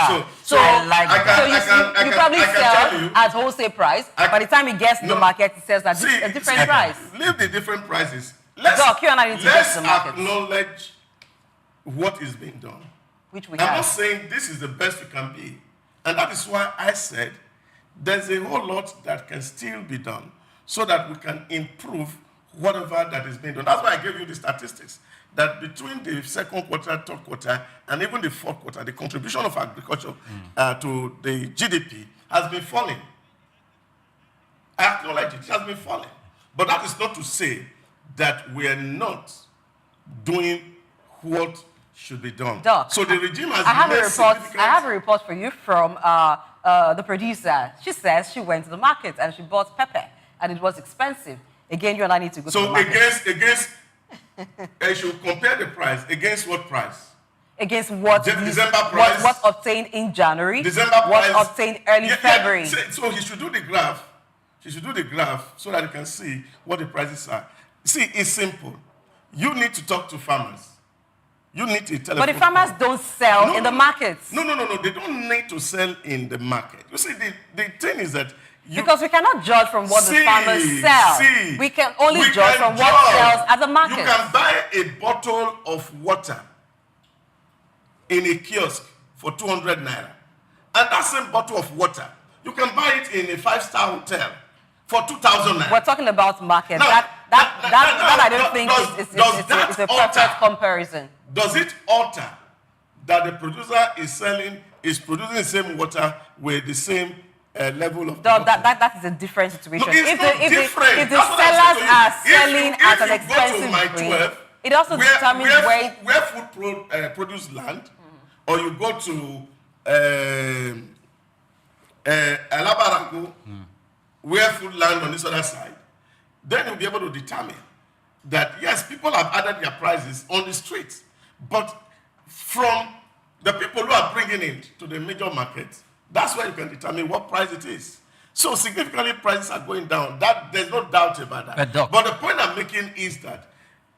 So you probably sell at wholesale price. By the time it gets to the market, it sells at a different price. Leave the different prices. Doc, you and I need to get to the market. Let's acknowledge what is being done. Which we have. I'm not saying this is the best we can be. And that is why I said there's a whole lot that can still be done so that we can improve whatever that is being done. That's why I gave you the statistics, that between the second quarter, third quarter, and even the fourth quarter, the contribution of agriculture to the GDP has been falling. I acknowledge it has been falling. But that is not to say that we are not doing what should be done. Doc, so the regime has I have a report for you from the producer. She says she went to the market and she bought pepper, and it was expensive. Again, you and I need to go to the market. So against, I should compare the price against what price? Against what? December price. What obtained in January? December what price. Obtained early February? So he should do the graph. She should do the graph so that you can see what the prices are. See, it's simple. You need to talk to farmers. You need to tell. But the farmers don't sell in the markets. No. They don't need to sell in the market. You see, the thing is that because we cannot judge from what the farmers sell. We can only judge from what sells at the market. You can buy a bottle of water in a kiosk for 200 naira. And that same bottle of water, you can buy it in a 5-star hotel for 2,000 naira. We're talking about market. That I don't think is a perfect comparison. Does it alter that the producer is producing the same water with the same level of that is a different situation. No, if the sellers are selling at an expensive rate, it also determines where food produce land, or you go to Alabarago, where food land on this other side, then you'll be able to determine that, yes, people have added their prices on the streets, but from the people who are bringing it to the major markets, that's where you can determine what price it is. So significantly, prices are going down. There's no doubt about that. But the point I'm making is that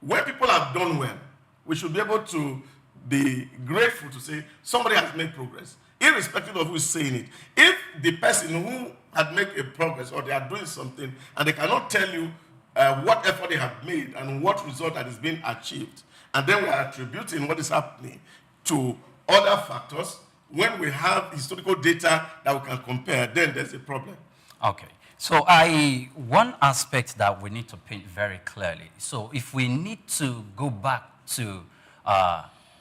when people have done well, we should be able to be grateful to say somebody has made progress, irrespective of who is saying it. If the person who had made a progress or they are doing something and they cannot tell you what effort they have made and what result that is being achieved, and then we are attributing what is happening to other factors, when we have historical data that we can compare, then there's a problem. Okay. So one aspect that we need to paint very clearly. So if we need to go back to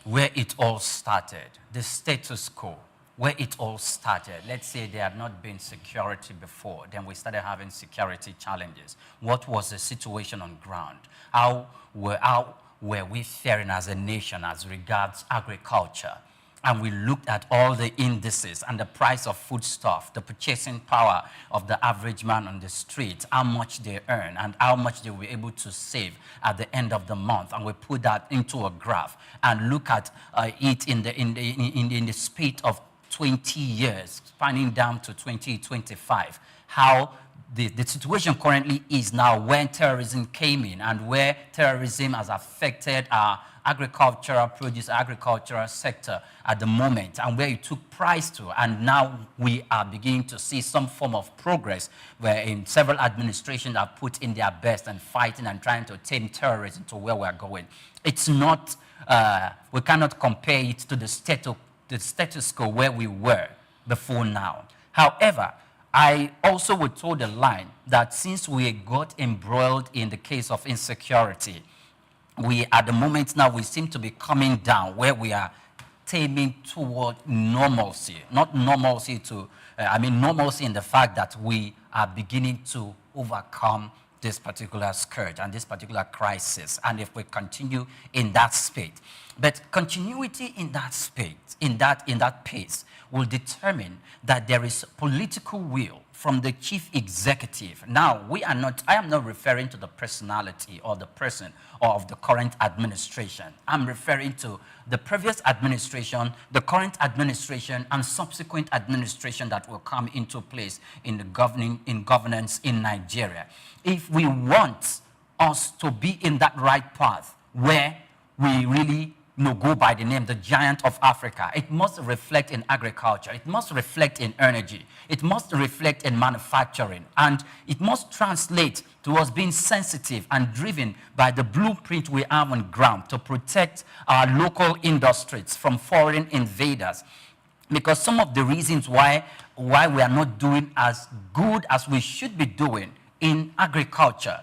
where it all started, the status quo, where it all started. Let's say there had not been security before, then we started having security challenges. What was the situation on ground? How were we faring as a nation as regards agriculture? And we looked at all the indices and the price of foodstuff, the purchasing power of the average man on the street, how much they earn and how much they were able to save at the end of the month. And we put that into a graph and look at it in the speed of 20 years, spanning down to 2025, how the situation currently is now when terrorism came in and where terrorism has affected our agricultural produce, agricultural sector at the moment, and where it took price to. And now we are beginning to see some form of progress where in several administrations have put in their best and fighting and trying to tame terrorism to where we're going. It's not, we cannot compare it to the status quo where we were before now. However, I also would toe the line that since we got embroiled in the case of insecurity, we, at the moment now, we seem to be coming down where we are taming toward normalcy. Not normalcy to, normalcy in the fact that we are beginning to overcome this particular scourge and this particular crisis. And if we continue in that state, but continuity in that state, in that pace, will determine that there is political will from the chief executive. Now, I am not referring to the personality or the person or of the current administration. I'm referring to the previous administration, the current administration, and subsequent administration that will come into place in the governance in Nigeria. If we want us to be in that right path where we really go by the name, the giant of Africa, it must reflect in agriculture, it must reflect in energy, it must reflect in manufacturing, and it must translate to us being sensitive and driven by the blueprint we have on ground to protect our local industries from foreign invaders. Because some of the reasons why we are not doing as good as we should be doing in agriculture,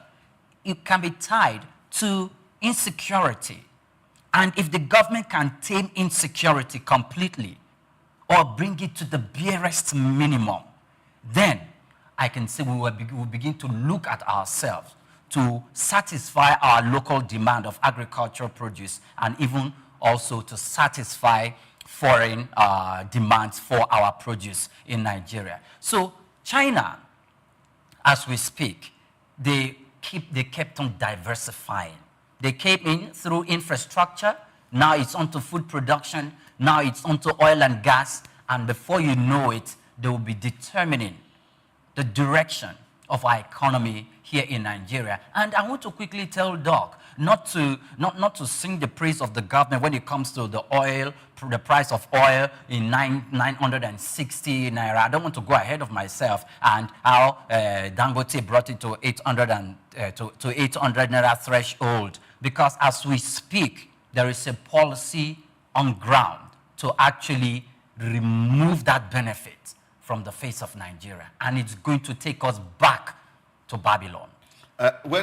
it can be tied to insecurity. And if the government can tame insecurity completely or bring it to the barest minimum, then I can say we will begin to look at ourselves to satisfy our local demand of agricultural produce and even also to satisfy foreign demands for our produce in Nigeria. So China, as we speak, they kept on diversifying. They came in through infrastructure. Now it's onto food production. Now it's onto oil and gas. And before you know it, they will be determining the direction of our economy here in Nigeria. And I want to quickly tell Doc not to sing the praise of the government when it comes to the oil, the price of oil in 960 naira. I don't want to go ahead of myself and how Dangote brought it to 800 naira threshold. Because as we speak, there is a policy on ground to actually remove that benefit from the face of Nigeria. And it's going to take us back to Babylon. We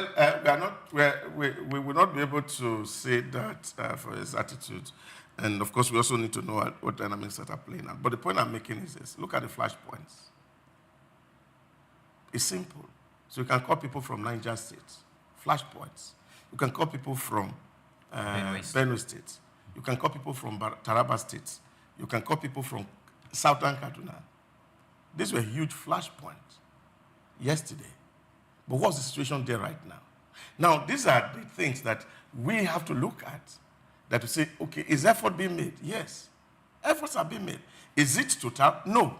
will not be able to say that for his attitude. And of course, we also need to know what dynamics that are playing out. But the point I'm making is this. Look at the flashpoints. It's simple. So you can call people from Niger State, flashpoints. You can call people from Benue State. You can call people from Taraba State. You can call people from Southern Kaduna. These were huge flashpoints. yesterday. But what's the situation there right now? Now, these are the things that we have to look at, that we say, okay, is effort being made? Yes. Efforts are being made. Is it total? No.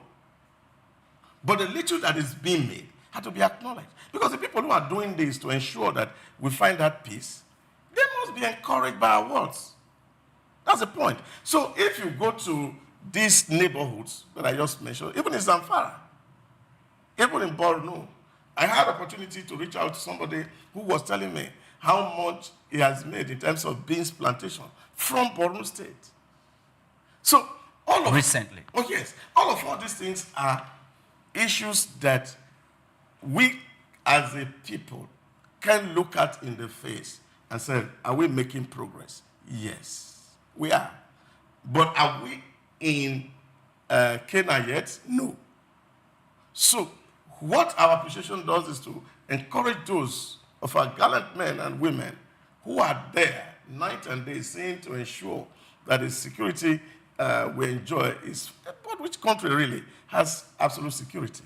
But the little that is being made had to be acknowledged. Because the people who are doing this to ensure that we find that peace, they must be encouraged by our words. That's the point. So if you go to these neighborhoods that I just mentioned, even in Zamfara, even in Borno, I had opportunity to reach out to somebody who was telling me how much he has made in terms of beans plantation from Borno State. So all of recently. Oh yes, all these things are issues that we as a people can look at in the face and say, are we making progress? Yes, we are. But are we in Kenya yet? No. So what our appreciation does is to encourage those of our gallant men and women who are there night and day, saying to ensure that the security we enjoy is, but which country really has absolute security?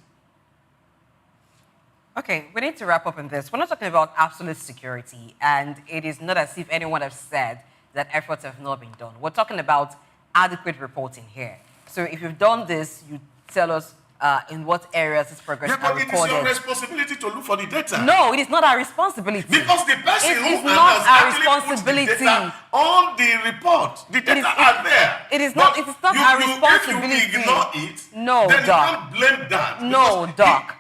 Okay, we need to wrap up on this. We're not talking about absolute security, and it is not as if anyone has said that efforts have not been done. We're talking about adequate reporting here. So if you've done this, you tell us in what areas this progress are recorded. But it is your responsibility to look for the data. No, it is not our responsibility. Because the person it who is not our responsibility. Put the data on the report, the data are there. It is not. It is not our responsibility. If you ignore it, no, then Doc. you can't blame that. No, Doc.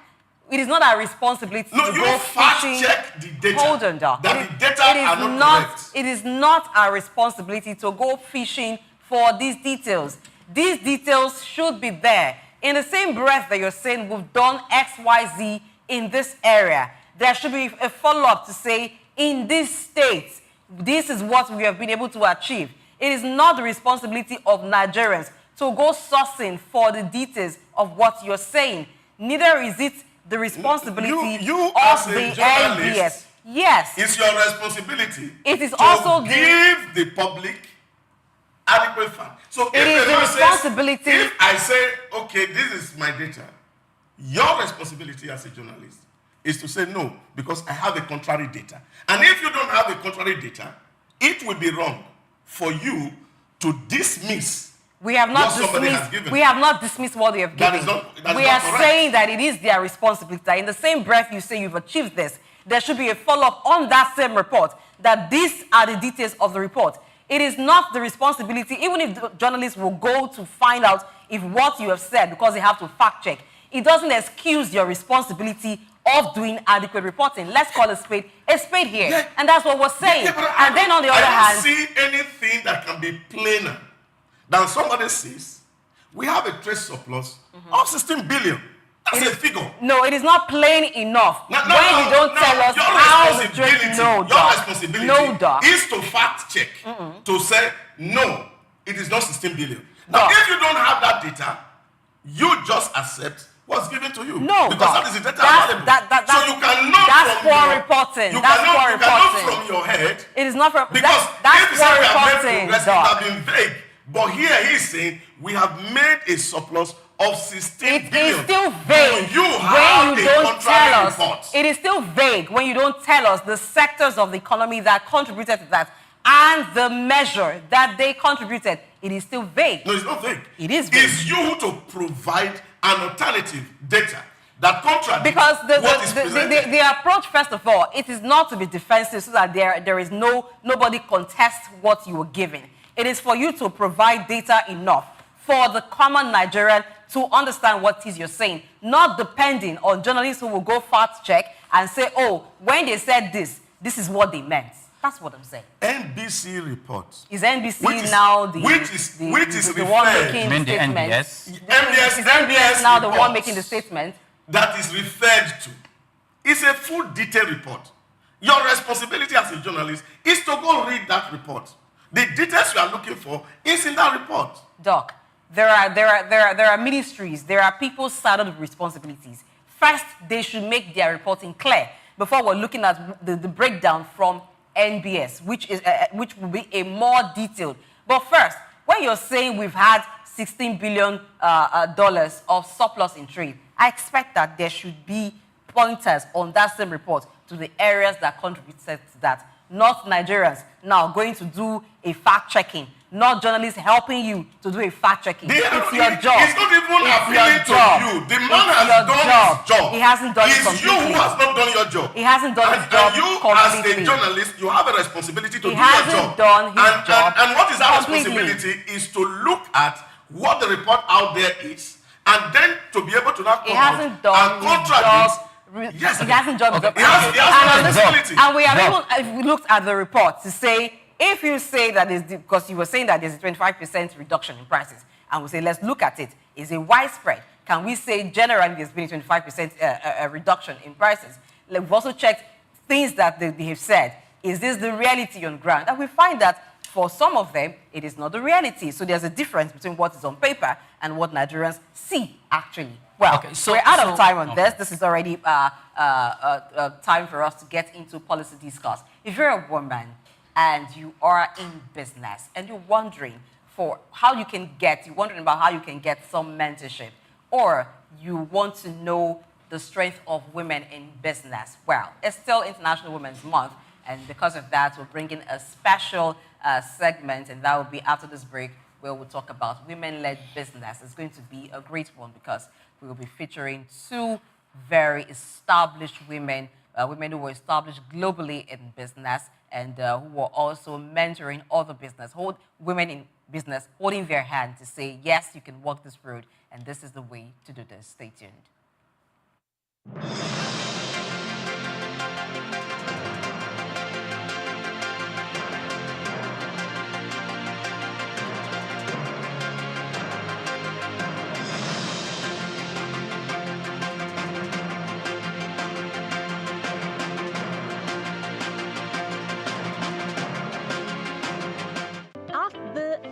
It is not our responsibility to go fishing. Check the data. Hold on, Doc. That the data are not correct. It is not our responsibility to go fishing for these details. These details should be there. In the same breath that you're saying we've done X, Y, Z in this area, there should be a follow-up to say, in this state, this is what we have been able to achieve. It is not the responsibility of Nigerians to go sourcing for the details of what you're saying. Neither is it the responsibility of the NBS. Yes. It's your responsibility it is to also give the public adequate fact. So it is the responsibility. If I say, okay, this is my data, your responsibility as a journalist is to say no, because I have a contrary data. And if you don't have a contrary data, it will be wrong for you to dismiss. We have not dismissed. We have not dismissed what they have given. We are saying that it is their responsibility. In the same breath, you say you've achieved this. There should be a follow-up on that same report. That these are the details of the report. It is not the responsibility, even if the journalists will go to find out if what you have said, because they have to fact check, it doesn't excuse your responsibility of doing adequate reporting. Let's call a spade here. Yeah. And that's what we're saying. Yeah, and then on the other hand, I don't see anything that can be plainer than somebody says, we have a trade surplus of 16 billion. That's a figure. No, it is not plain enough. When you don't tell us how the trade... Your responsibility is to fact check, to say, no, it is not 16 billion. Now, if you don't have that data, you just accept what's given to you. No, because that is the data available. So you cannot from your head. It is not from... Because if you say we have made progress, it have been vague. But here he's saying we have made a surplus of 16 billion. It is still vague when you don't tell us. It is still vague when you don't tell us the sectors of the economy that contributed to that and the measure that they contributed. It is still vague. No, it's not vague. It is vague. It's you to provide an alternative data that contradicts because what is presented. the approach, first of all, it is not to be defensive so that there is nobody contests what you were given. It is for you to provide data enough for the common Nigerian to understand what it is you're saying, not depending on journalists who will go fact check and say, oh, when they said this, this is what they meant. That's what I'm saying. NBC reports. Is NBC now the one making the statement? NBS? Is NBS now the one making the statement? That is referred to. It's a full detailed report. Your responsibility as a journalist is to go read that report. The details you are looking for is in that report. Doc, there are ministries, there are people saddled with responsibilities. First, they should make their reporting clear before we're looking at the breakdown from NBS, which will be a more detailed. But first, when you're saying we've had $16 billion of surplus in trade, I expect that there should be pointers on that same report to the areas that contributed to that. Not Nigerians now going to do a fact-checking, not journalists helping you to do a fact-checking. It's your job. It's not even appealing to you. The man has done his job. He hasn't done it completely. It's you who has not done your job. He hasn't done his job completely. And you, as a journalist, you have a responsibility to do your job. He hasn't done his job And what is our completely. responsibility is to look at what the report out there is, and then to be able to now come out and contradict. Yes, he hasn't done the responsibility. And we have even looked at the report to say, if you say that is because you were saying that there's a 25% reduction in prices, and we say let's look at it, is it widespread? Can we say generally there's been a 25% reduction in prices? We've also checked things that they have said. Is this the reality on ground? And we find that for some of them, it is not the reality. So there's a difference between what is on paper and what Nigerians see actually. Well, okay, we're out of time on this. This is already time for us to get into policy discourse. If you're a woman and you are in business and you're wondering for how you can get, you're wondering about how you can get some mentorship, or you want to know the strength of women in business, well, it's still International Women's Month, and because of that, we're bringing a special segment, and that will be after this break, where we'll talk about women-led business. It's going to be a great one because we will be featuring two very established women, women who were established globally in business and who were also mentoring other women in business, holding their hand to say, yes, you can walk this road, and this is the way to do this. Stay tuned.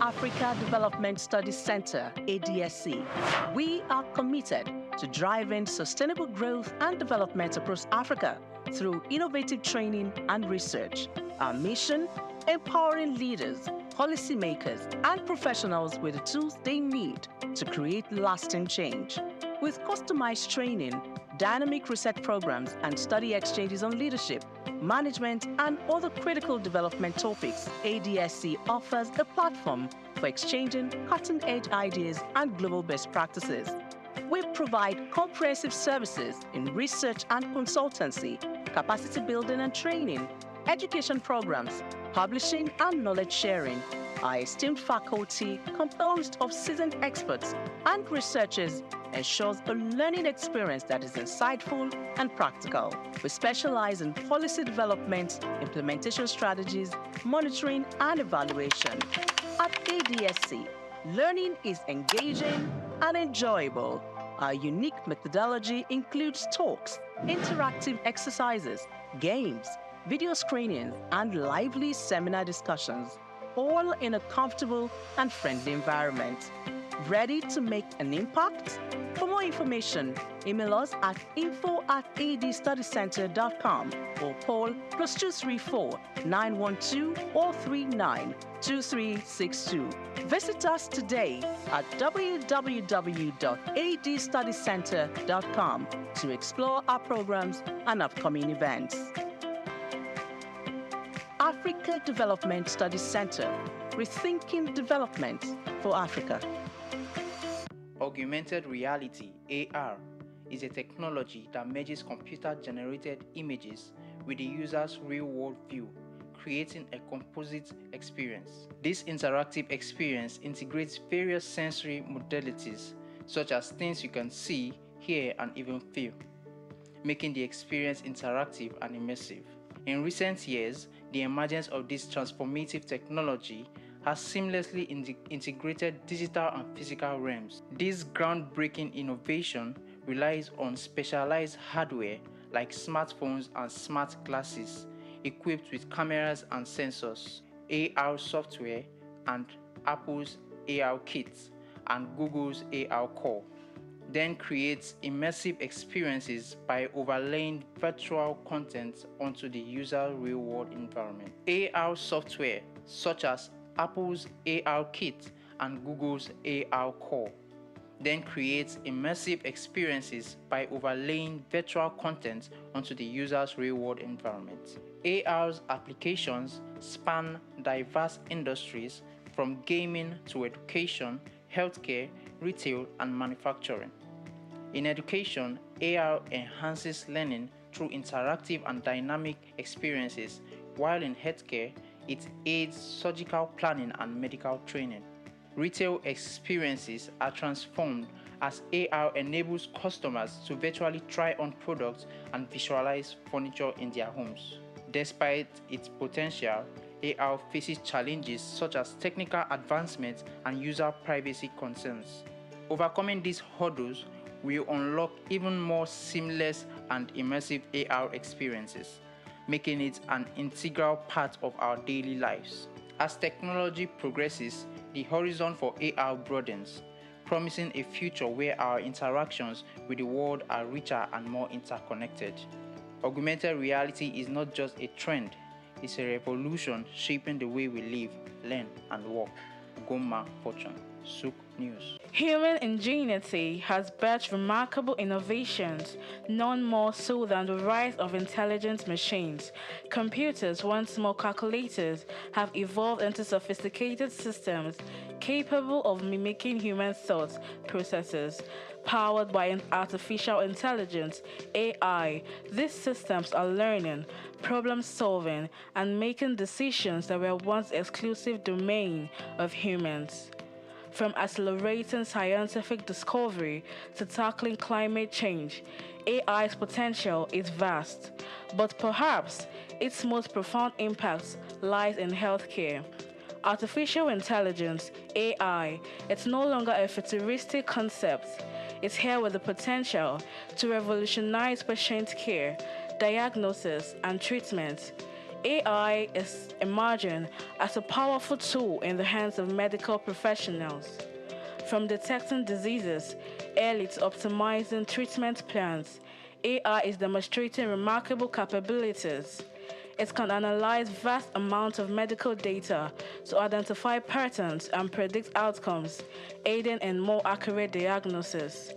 Africa Development Studies Center, ADSC, we are committed to driving sustainable growth and development across Africa through innovative training and research. Our mission, empowering leaders, policymakers, and professionals with the tools they need to create lasting change. With customized training, dynamic research programs, and study exchanges on leadership, management, and other critical development topics, ADSC offers a platform for exchanging cutting-edge ideas and global best practices. We provide comprehensive services in research and consultancy, capacity building and training, education programs, publishing and knowledge sharing. Our esteemed faculty, composed of seasoned experts and researchers, ensures a learning experience that is insightful and practical. We specialize in policy development, implementation strategies, monitoring, and evaluation. At ADSC, learning is engaging and enjoyable. Our unique methodology includes talks, interactive exercises, games, video screenings, and lively seminar discussions, all in a comfortable and friendly environment. Ready to make an impact? For more information, email us at info@adstudycenter.com or call +234 912 439 2362. Visit us today at www.adstudycenter.com to explore our programs and upcoming events. Africa Development Studies Center, rethinking development for Africa. Augmented reality, AR, is a technology that merges computer-generated images with the user's real-world view, creating a composite experience. This interactive experience integrates various sensory modalities, such as things you can see, hear, and even feel, making the experience interactive and immersive. In recent years, the emergence of this transformative technology has seamlessly integrated digital and physical realms. This groundbreaking innovation relies on specialized hardware like smartphones and smart glasses equipped with cameras and sensors, AR software, and Apple's AR Kit and Google's AR Core. Then creates immersive experiences by overlaying virtual content onto the user's real-world environment. AR software such as Apple's AR Kit and Google's AR Core then creates immersive experiences by overlaying virtual content onto the user's real-world environment. AR's applications span diverse industries from gaming to education, healthcare, retail, and manufacturing. In education, AR enhances learning through interactive and dynamic experiences, while in healthcare, it aids surgical planning and medical training. Retail experiences are transformed as AR enables customers to virtually try on products and visualize furniture in their homes. Despite its potential, AR faces challenges such as technical advancements and user privacy concerns. Overcoming these hurdles will unlock even more seamless and immersive AR experiences, making it an integral part of our daily lives. As technology progresses, the horizon for AR broadens, promising a future where our interactions with the world are richer and more interconnected. Augmented reality is not just a trend, it's a revolution shaping the way we live, learn, and work. Goma Fortune, Souq News. Human ingenuity has birthed remarkable innovations, none more so than the rise of intelligent machines. Computers, once more calculators, have evolved into sophisticated systems capable of mimicking human thought processes. Powered by an artificial intelligence, AI, these systems are learning, problem-solving, and making decisions that were once exclusive domain of humans. From accelerating scientific discovery to tackling climate change, AI's potential is vast, but perhaps its most profound impact lies in healthcare. Artificial intelligence, AI, it's no longer a futuristic concept. It's here with the potential to revolutionize patient care, diagnosis, and treatment. AI is emerging as a powerful tool in the hands of medical professionals. From detecting diseases early to optimizing treatment plans, AI is demonstrating remarkable capabilities. It can analyze vast amounts of medical data to identify patterns and predict outcomes, aiding in more accurate diagnosis.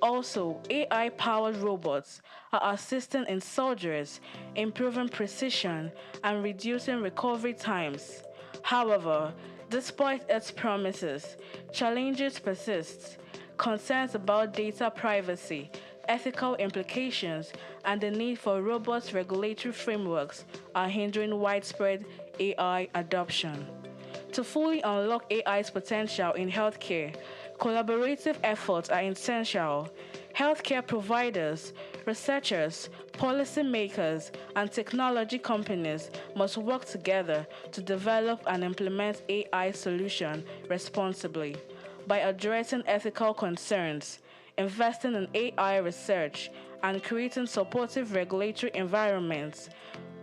Also, AI-powered robots are assisting in surgeries, improving precision, and reducing recovery times. However, despite its promises, challenges persist. Concerns about data privacy, ethical implications, and the need for robust regulatory frameworks are hindering widespread AI adoption. To fully unlock AI's potential in healthcare, collaborative efforts are essential. Healthcare providers, researchers, policymakers, and technology companies must work together to develop and implement AI solutions responsibly. By addressing ethical concerns, investing in AI research, and creating supportive regulatory environments,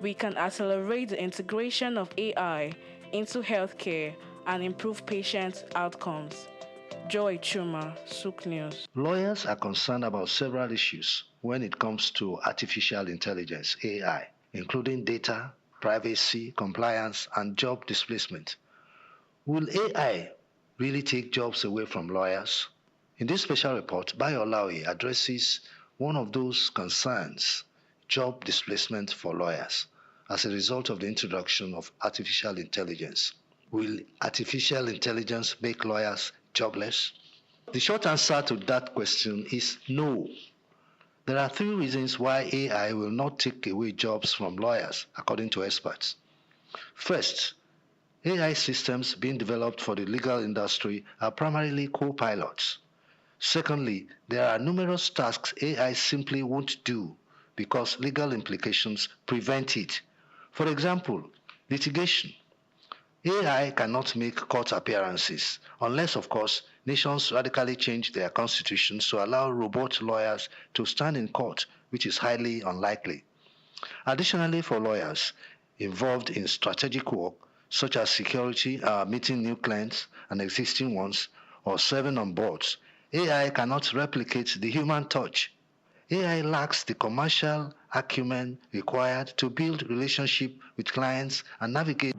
we can accelerate the integration of AI into healthcare and improve patient outcomes. Joy Chuma, Souq News. Lawyers are concerned about several issues when it comes to artificial intelligence, AI, including data, privacy, compliance, and job displacement. Will AI really take jobs away from lawyers? In this special report, Bayo Olaoye addresses one of those concerns, job displacement for lawyers, as a result of the introduction of artificial intelligence. Will artificial intelligence make lawyers jobless? The short answer to that question is no. There are three reasons why AI will not take away jobs from lawyers, according to experts. First, AI systems being developed for the legal industry are primarily co-pilots. Secondly, there are numerous tasks AI simply won't do because legal implications prevent it. For example, litigation. AI cannot make court appearances unless, of course, nations radically change their constitutions to allow robot lawyers to stand in court, which is highly unlikely. Additionally, for lawyers involved in strategic work, such as security, meeting new clients and existing ones, or serving on boards, AI cannot replicate the human touch. AI lacks the commercial acumen required to build relationships with clients and navigate.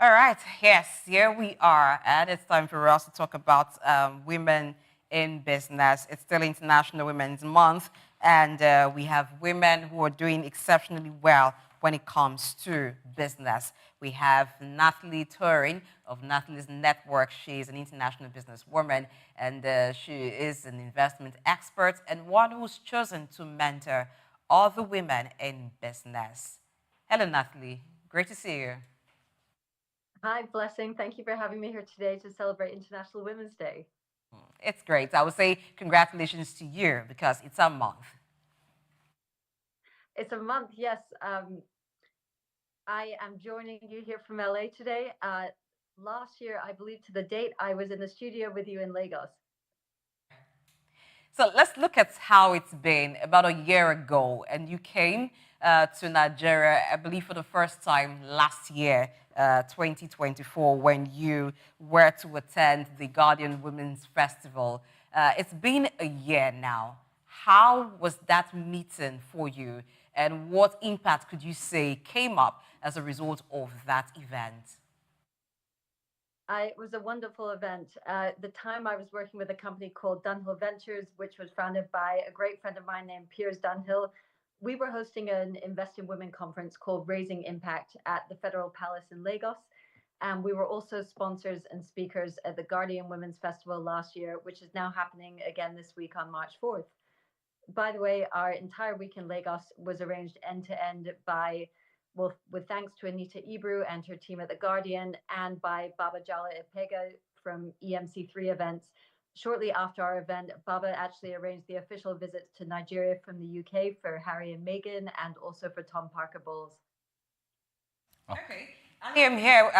All right, yes, here we are, and it's time for us to talk about women in business. It's still International Women's Month, and we have women who are doing exceptionally well when it comes to business. We have Natalie Turing of Natalie's Network. She's an international businesswoman, and she is an investment expert and one who's chosen to mentor other women in business. Hello, Natalie. Great to see you. Hi, Blessing. Thank you for having me here today to celebrate International Women's Day. It's great. I would say congratulations to you because it's a month. It's a month, yes. I am joining you here from LA today. Last year, I believe to the date, I was in the studio with you in Lagos. So let's look at how it's been about a year ago. And you came to Nigeria, I believe, for the first time last year, 2024, when you were to attend the Guardian Women's Festival. It's been a year now. How was that meeting for you? And what impact could you say came up as a result of that event? It was a wonderful event. The time I was working with a company called Dunhill Ventures, which was founded by a great friend of mine named Piers Dunhill. We were hosting an Invest in Women conference called Raising Impact at the Federal Palace in Lagos. And we were also sponsors and speakers at the Guardian Women's Festival last year, which is now happening again this week on March 4th. By the way, our entire week in Lagos was arranged end to end by, well, with thanks to Anita Ibru and her team at The Guardian, and by Baba Jala Ipega from EMC3 Events. Shortly after our event, Baba actually arranged the official visits to Nigeria from the UK for Harry and Meghan, and also for Tom Parker Bowles. Okay. I'm here,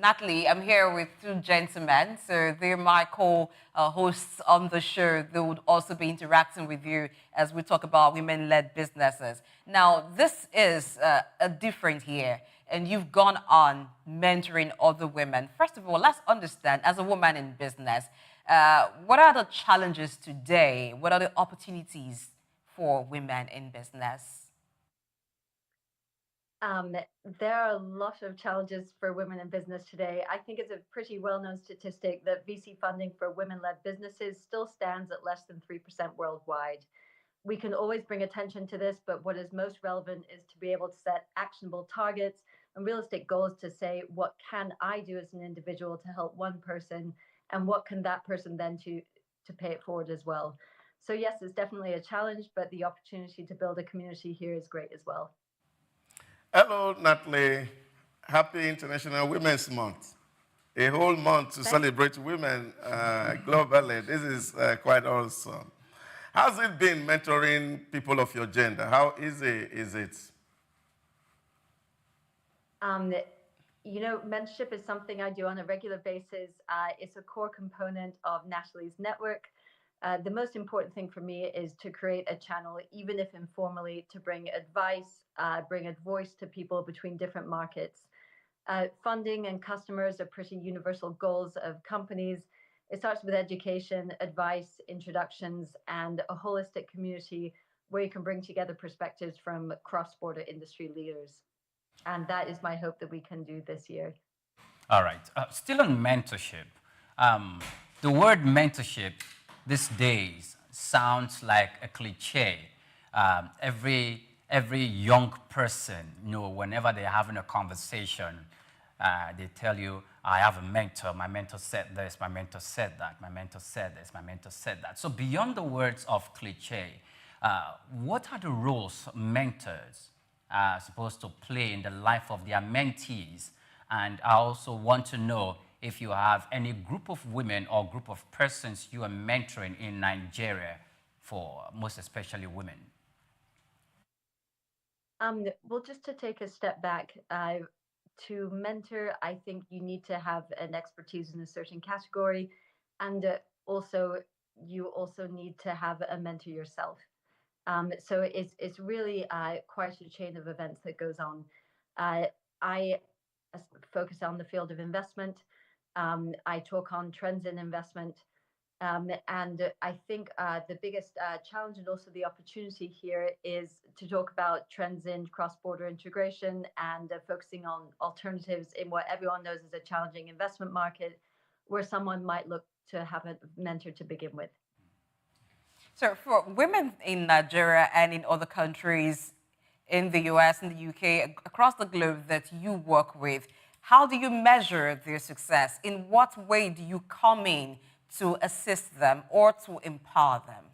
Natalie, I'm here with two gentlemen. So they're my co-hosts on the show. They would also be interacting with you as we talk about women-led businesses. Now, this is a different year, and you've gone on mentoring other women. First of all, let's understand, as a woman in business, what are the challenges today? What are the opportunities for women in business? There are a lot of challenges for women in business today. I think it's a pretty well-known statistic that VC funding for women-led businesses still stands at less than 3% worldwide. We can always bring attention to this, but what is most relevant is to be able to set actionable targets and realistic goals to say, what can I do as an individual to help one person, and what can that person then to pay it forward as well. So yes, it's definitely a challenge, but the opportunity to build a community here is great as well. Hello, Natalie. Happy International Women's Month. A whole month to celebrate women globally. This is quite awesome. How's it been mentoring people of your gender? How easy is it? You know, mentorship is something I do on a regular basis. It's a core component of Natalie's network. The most important thing for me is to create a channel, even if informally, to bring advice, bring a voice to people between different markets. Funding and customers are pretty universal goals of companies. It starts with education, advice, introductions, and a holistic community where you can bring together perspectives from cross-border industry leaders. And that is my hope that we can do this year. All right. Still on mentorship. The word mentorship these days sounds like a cliche. Every young person, you know, whenever they're having a conversation, they tell you, I have a mentor. My mentor said this. My mentor said that. My mentor said this. My mentor said that. So beyond the words of cliche, what are the roles mentors are supposed to play in the life of their mentees? And I also want to know if you have any group of women or group of persons you are mentoring in Nigeria, for most especially women. Well, just to take a step back, to mentor, I think you need to have an expertise in a certain category, and also you also need to have a mentor yourself. So it's really quite a chain of events that goes on. I focus on the field of investment. I talk on trends in investment. And I think the biggest challenge and also the opportunity here is to talk about trends in cross-border integration and focusing on alternatives in what everyone knows is a challenging investment market where someone might look to have a mentor to begin with. So for women in Nigeria and in other countries, in the US and the UK, across the globe that you work with, how do you measure their success? In what way do you come in to assist them or to empower them?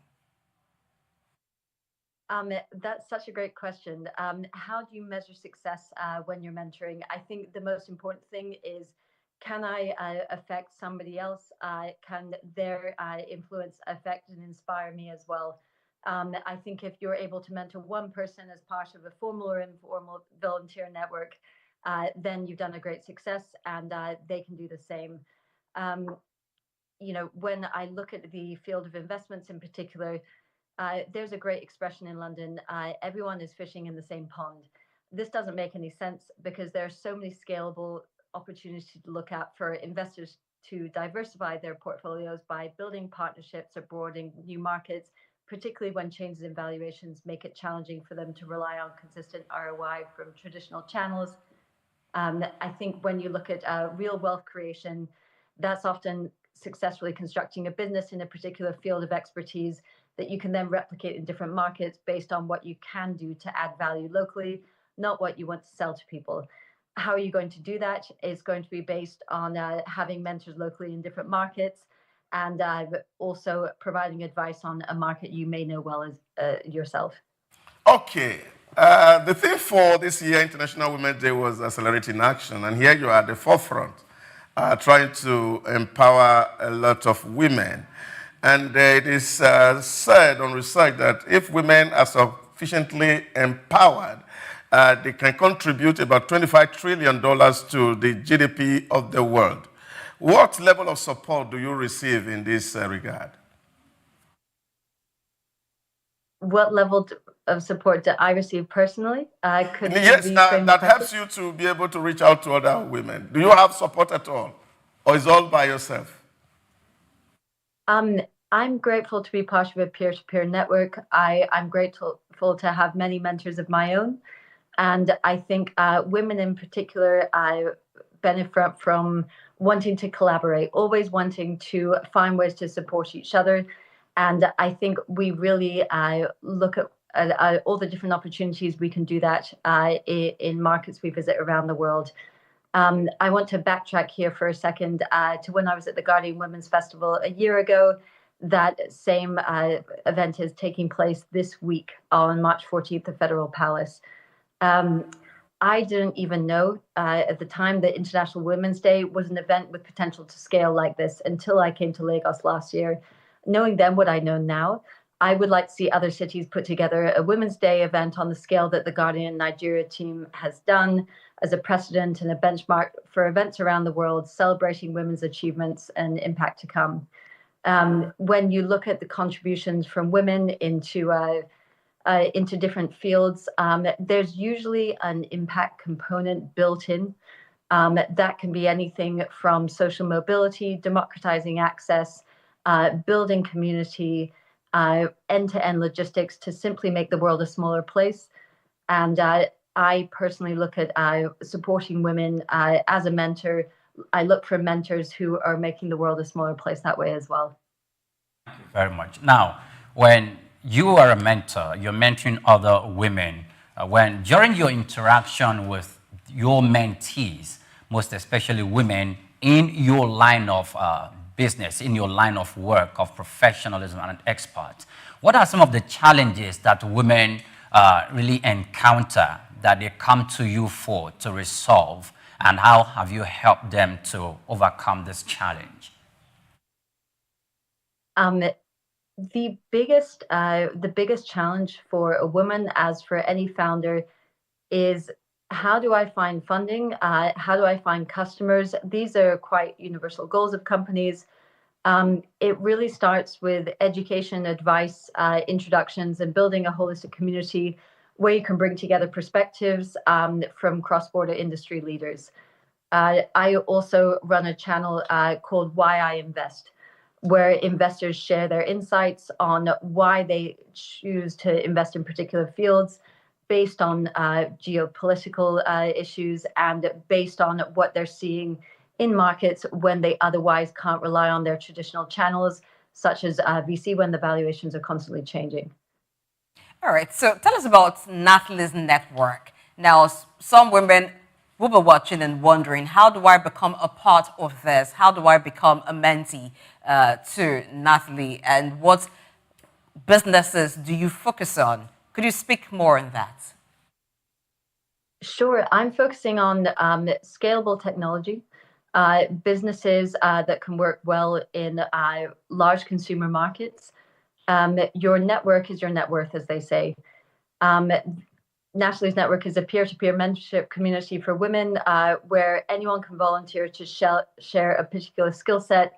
That's such a great question. How do you measure success when you're mentoring? I think the most important thing is, can I affect somebody else? Can their influence affect and inspire me as well? I think if you're able to mentor one person as part of a formal or informal volunteer network, then you've done a great success, and they can do the same. When I look at the field of investments in particular, there's a great expression in London, everyone is fishing in the same pond. This doesn't make any sense because there are so many scalable opportunities to look at for investors to diversify their portfolios by building partnerships abroad in new markets, particularly when changes in valuations make it challenging for them to rely on consistent ROI from traditional channels. I think when you look at real wealth creation, that's often successfully constructing a business in a particular field of expertise that you can then replicate in different markets based on what you can do to add value locally, not what you want to sell to people. How are you going to do that is going to be based on having mentors locally in different markets and also providing advice on a market you may know well as yourself. Okay. The theme for this year, International Women's Day, was Accelerating Action. And here you are at the forefront, trying to empower a lot of women. And it is said on research that if women are sufficiently empowered, they can contribute about $25 trillion to the GDP of the world. What level of support do you receive in this regard? What level of support do I receive personally? Yes, that helps you to be able to reach out to other women. Do you have support at all? Or is it all by yourself? I'm grateful to be part of a peer-to-peer network. I'm grateful to have many mentors of my own. And I think women in particular benefit from wanting to collaborate, always wanting to find ways to support each other. And I think we really look at all the different opportunities we can do that in markets we visit around the world. I want to backtrack here for a second to when I was at the Guardian Women's Festival a year ago. That same event is taking place this week on March 14th at Federal Palace. I didn't even know at the time that International Women's Day was an event with potential to scale like this until I came to Lagos last year. Knowing then what I know now, I would like to see other cities put together a Women's Day event on the scale that the Guardian Nigeria team has done as a precedent and a benchmark for events around the world celebrating women's achievements and impact to come. When you look at the contributions from women into different fields, there's usually an impact component built in. That can be anything from social mobility, democratizing access, building community, end-to-end logistics to simply make the world a smaller place. And I personally look at supporting women as a mentor. I look for mentors who are making the world a smaller place that way as well. Thank you very much. Now, when you are a mentor, you're mentoring other women. During your interaction with your mentees, most especially women in your line of business, in your line of work, of professionalism and expert, what are some of the challenges that women really encounter that they come to you for to resolve, and how have you helped them to overcome this challenge? The biggest challenge for a woman, as for any founder, is how do I find funding? How do I find customers? These are quite universal goals of companies. It really starts with education, advice, introductions, and building a holistic community where you can bring together perspectives from cross-border industry leaders. I also run a channel called Why I Invest, where investors share their insights on why they choose to invest in particular fields based on geopolitical issues and based on what they're seeing in markets when they otherwise can't rely on their traditional channels, such as VC, when the valuations are constantly changing. All right, so tell us about Natalie's network. Now, some women will be watching and wondering, how do I become a part of this? How do I become a mentee to Natalie? And what businesses do you focus on? Could you speak more on that? Sure. I'm focusing on scalable technology, businesses that can work well in large consumer markets. Your network is your net worth, as they say. Natalie's Network is a peer-to-peer mentorship community for women where anyone can volunteer to share a particular skill set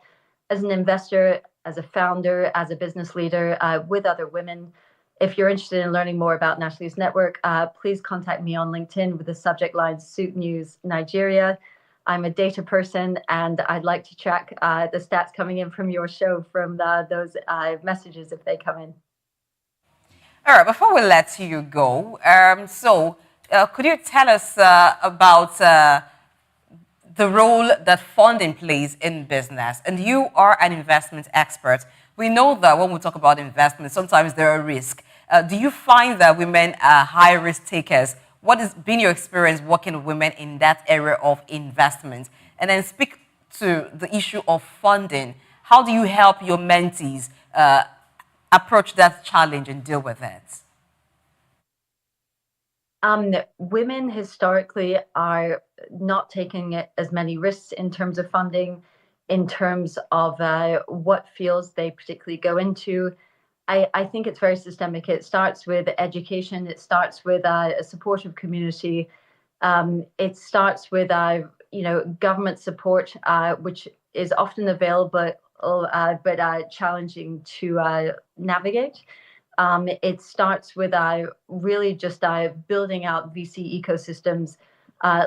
as an investor, as a founder, as a business leader with other women. If you're interested in learning more about Natalie's Network, please contact me on LinkedIn with the subject line Souq News Nigeria. I'm a data person, and I'd like to track the stats coming in from your show from those messages if they come in. All right, before we let you go, could you tell us about the role that funding plays in business? And you are an investment expert. We know that when we talk about investment, sometimes there are risks. Do you find that women are high risk takers? What has been your experience working with women in that area of investment? And then speak to the issue of funding. How do you help your mentees approach that challenge and deal with it? Women historically are not taking as many risks in terms of funding, in terms of what fields they particularly go into. I think it's very systemic. It starts with education. It starts with a supportive community. It starts with government support, which is often available but challenging to navigate. It starts with really just building out VC ecosystems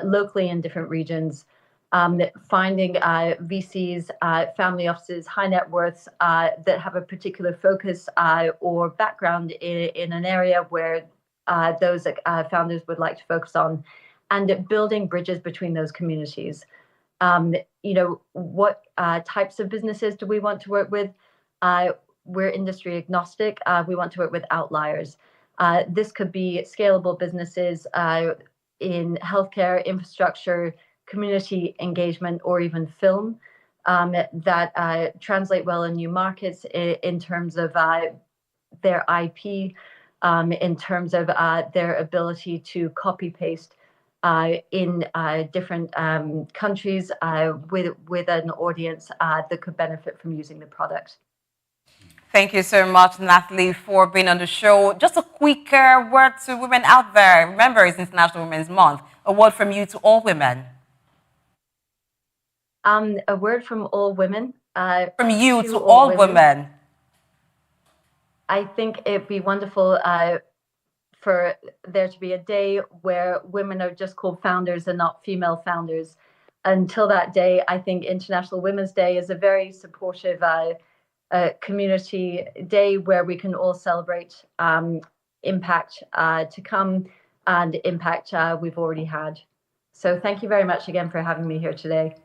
locally in different regions. Finding VCs, family offices, high net worths that have a particular focus or background in an area where those founders would like to focus on, and building bridges between those communities. What types of businesses do we want to work with? We're industry agnostic. We want to work with outliers. This could be scalable businesses in healthcare, infrastructure, community engagement, or even film that translate well in new markets in terms of their IP, in terms of their ability to copy paste in different countries with an audience that could benefit from using the product. Thank you so much, Natalie, for being on the show. Just a quick word to women out there. Remember, it's International Women's Month. A word from you to all women. A word from all women. From you to all women. I think it'd be wonderful for there to be a day where women are just called founders and not female founders. Until that day, I think International Women's Day is a very supportive community day where we can all celebrate impact to come and impact we've already had. So thank you very much again for having me here today.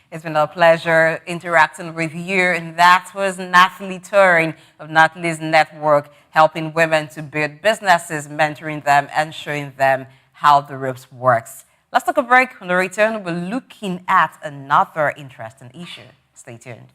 It's been a pleasure interacting with you. And that was Natalie Turing of Natalie's Network, helping women to build businesses, mentoring them and showing them how the ropes works. Let's take a break. On the return, we're looking at another interesting issue. Stay tuned.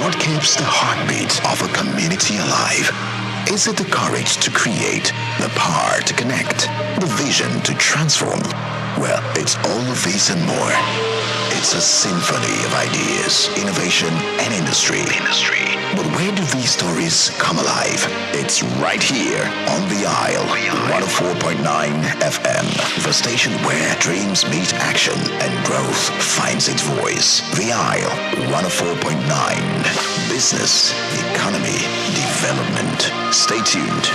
What keeps the heartbeat of a community alive? Is it the courage to create, the power to connect, the vision to transform? Well, it's all of this and more. It's a symphony of ideas, innovation, and industry. But where do these stories come alive? It's right here on The Isle, 104.9 FM, the station where dreams meet action and growth finds its voice. The Isle, 104.9. Business, economy, development. Stay tuned.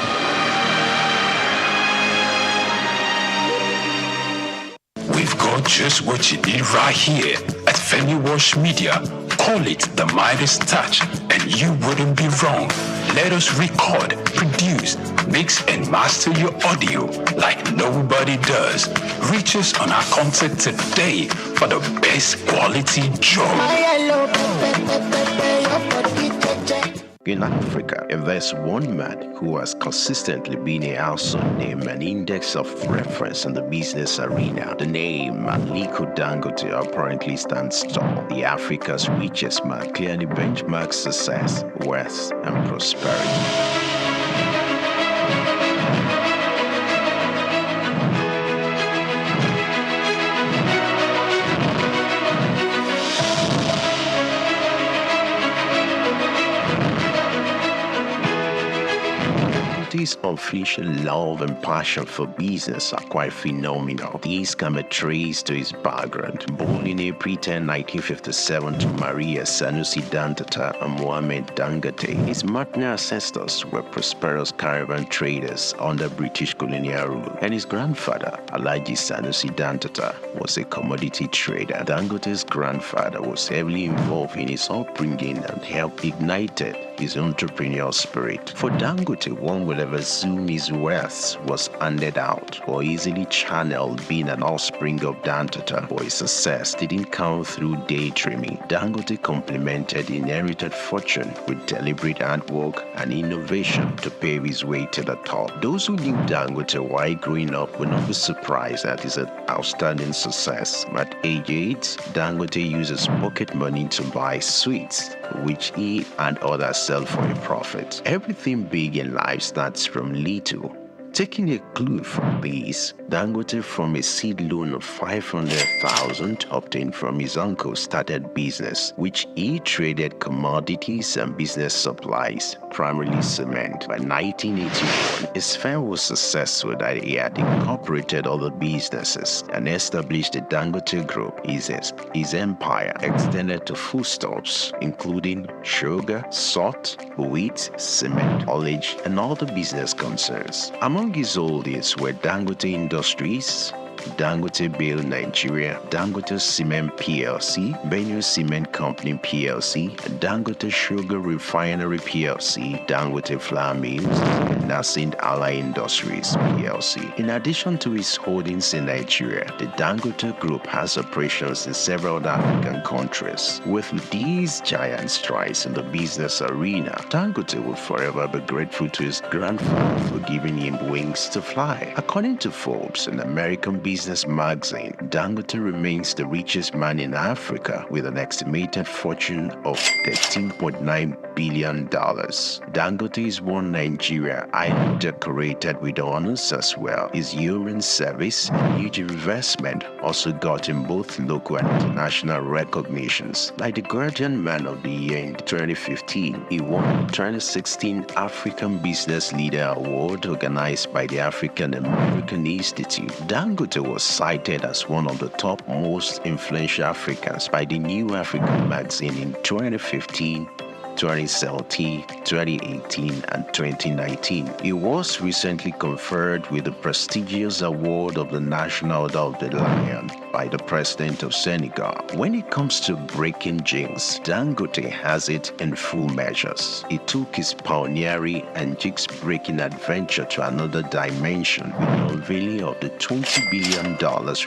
We've got just what you need right here at Femi Wash Media. Call it the Midas Touch, and you wouldn't be wrong. Let us record, produce, mix, and master your audio like nobody does. Reach us on our contact today for the best quality job. In Africa, there's one man who has consistently been a household name and index of reference in the business arena. The name Aliko Dangote apparently stands tall. The Africa's richest man clearly benchmarks success, wealth, and prosperity. His unofficial love and passion for business are quite phenomenal. These can be traced to his background. Born in April 10, 1957 to Maria Sanusi Dangote and Mohammed Dangote, his maternal ancestors were prosperous caravan traders under British colonial rule, and his grandfather, Alhaji Sanusi Dangote, was a commodity trader. Dangote's grandfather was heavily involved in his upbringing and helped ignite his entrepreneurial spirit. For Dangote, one would ever assume his wealth was handed out or easily channeled, being an offspring of Dangote, but his success didn't come through daydreaming. Dangote complemented inherited fortune with deliberate hard work and innovation to pave his way to the top. Those who knew Dangote while growing up would not be surprised at his outstanding success. At age 8, Dangote uses pocket money to buy sweets, which he and others sell for a profit. Everything big in life starts from little. Taking a clue from this, Dangote, from a seed loan of 500,000 obtained from his uncle, started business, which he traded commodities and business supplies, primarily cement. By 1981, his firm was successful that he had incorporated other businesses and established the Dangote Group. His empire extended to foodstuffs, including sugar, salt, wheat, cement, haulage, and other business concerns. Among his holdings were Dangote Industries, Dangote Bale Nigeria, Dangote Cement PLC, Benue Cement Company PLC, Dangote Sugar Refinery PLC, Dangote Flour Mills, and Nascent Ally Industries PLC. In addition to his holdings in Nigeria, the Dangote Group has operations in several African countries. With these giant strides in the business arena, Dangote will forever be grateful to his grandfather for giving him wings to fly. According to Forbes, an American business magazine, Dangote remains the richest man in Africa with an estimated fortune of $13.9 billion. Dangote is one Nigeria, highly decorated with honors as well. His urine service and huge investment also got him both local and international recognitions. Like the Guardian Man of the Year in 2015, he won the 2016 African Business Leader Award organized by the African American Institute. Dangote was cited as one of the top most influential Africans by the New African magazine in 2015, 2017, 2018, and 2019. He was recently conferred with the prestigious award of the National Order of the Lion by the President of Senegal. When it comes to breaking jinx, Dangote has it in full measures. He took his pioneering and jigs-breaking adventure to another dimension with the unveiling of the $20 billion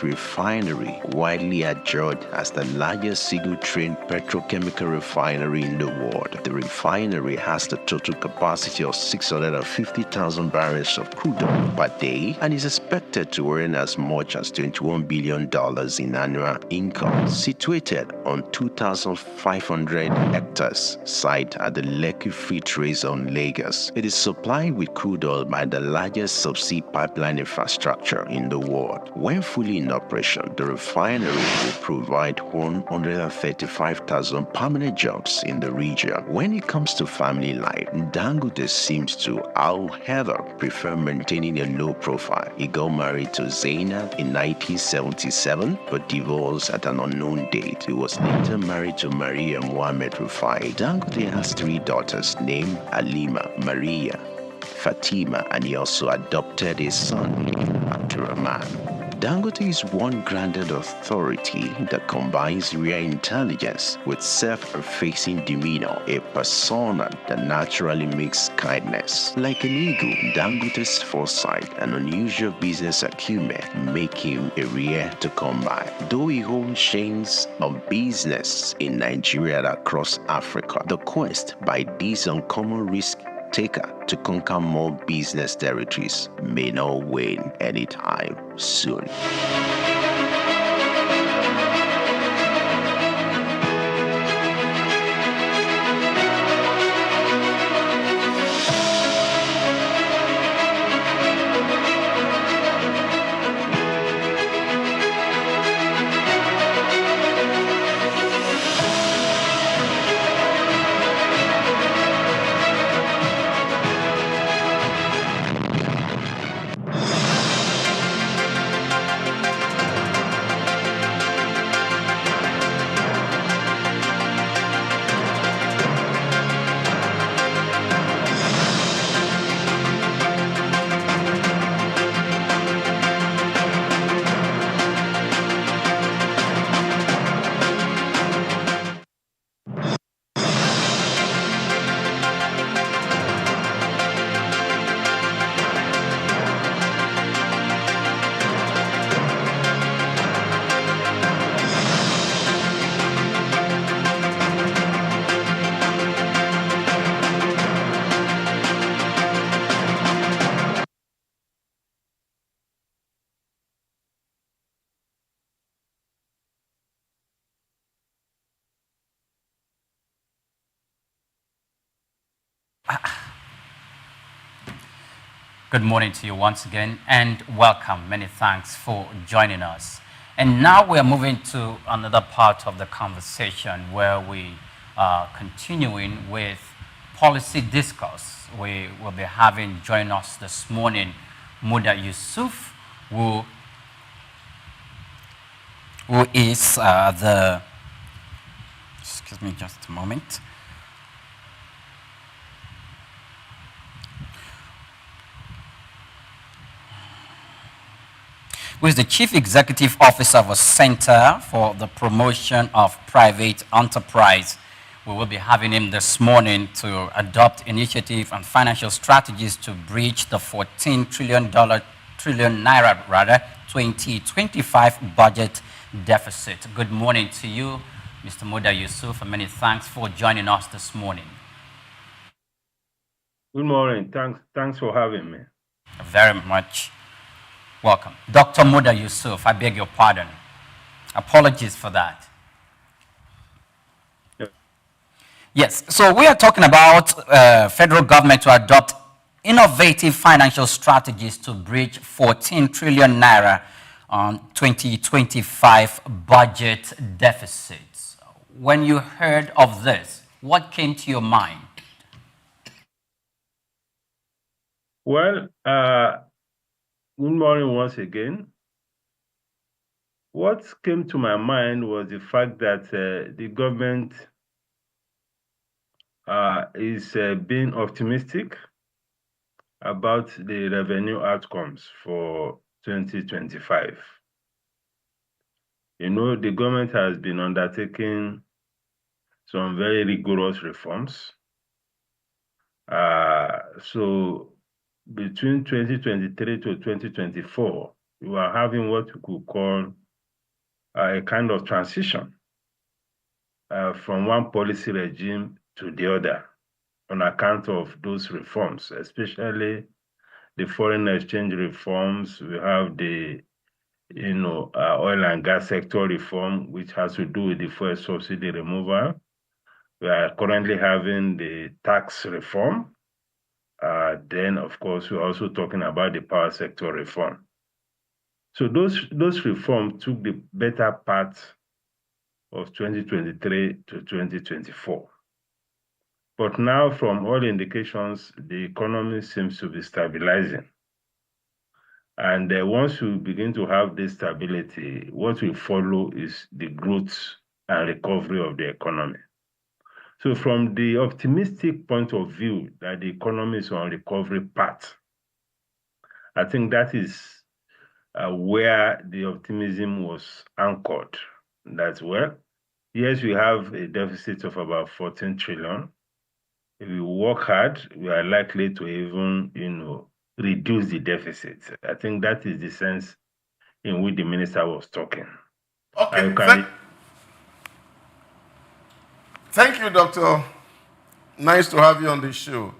refinery, widely adjured as the largest single-train petrochemical refinery in the world. The refinery has the total capacity of 650,000 barrels of crude oil per day and is expected to earn as much as $21 billion in annual income, situated on 2,500 hectares site at the Lekki Free Trade Zone, Lagos. It is supplied with crude oil by the largest subsea pipeline infrastructure in the world. When fully in operation, the refinery will provide 135,000 permanent jobs in the region. When it comes to family life, Dangote seems to, however, prefer maintaining a low profile. He got married to Zainab in 1977 but divorced at an unknown date. He was later married to Maria Mohammed Rufai. Dangote has 3 daughters named Alima, Maria, Fatima, and he also adopted a son named Abdurrahman. Dangote is one granted authority that combines real intelligence with self-effacing demeanor, a persona that naturally makes kindness. Like an eagle, Dangote's foresight and unusual business acumen make him a rare to come by. Though he owns chains of business in Nigeria and across Africa, the quest by this uncommon risk taker to conquer more business territories may not wane anytime soon. Good morning to you once again and welcome. Many thanks for joining us. And now we are moving to another part of the conversation where we are continuing with policy discourse. We will be having join us this morning Muda Yusuf, who is excuse me just a moment. Who is the Chief Executive Officer of a Center for the Promotion of Private Enterprise. We will be having him this morning to adopt initiative and financial strategies to breach the $14 trillion 2025 budget deficit. Good morning to you, Mr. Muda Yusuf, and many thanks for joining us this morning. Good morning. Thanks for having me. Very much welcome. Dr. Muda Yusuf, I beg your pardon. Apologies for that. Yes, so we are talking about federal government to adopt innovative financial strategies to bridge 14 trillion naira on 2025 budget deficits. When you heard of this, what came to your mind? Well, good morning once again. What came to my mind was the fact that the government is being optimistic about the revenue outcomes for 2025. You know, the government has been undertaking some very rigorous reforms. So between 2023 to 2024, we are having what we could call a kind of transition from one policy regime to the other on account of those reforms, especially the foreign exchange reforms. We have the oil and gas sector reform, which has to do with the fuel subsidy removal. We are currently having the tax reform. Then, of course, we're also talking about the power sector reform. So those reforms took the better part of 2023 to 2024. But now, from all indications, the economy seems to be stabilizing. And once we begin to have this stability, what will follow is the growth and recovery of the economy. So from the optimistic point of view that the economy is on recovery path, I think that is where the optimism was anchored. That's well, yes, we have a deficit of about 14 trillion. If we work hard, we are likely to even, reduce the deficit. I think that is the sense in which the minister was talking. Okay. Thank you, Doctor. Nice to have you on the show.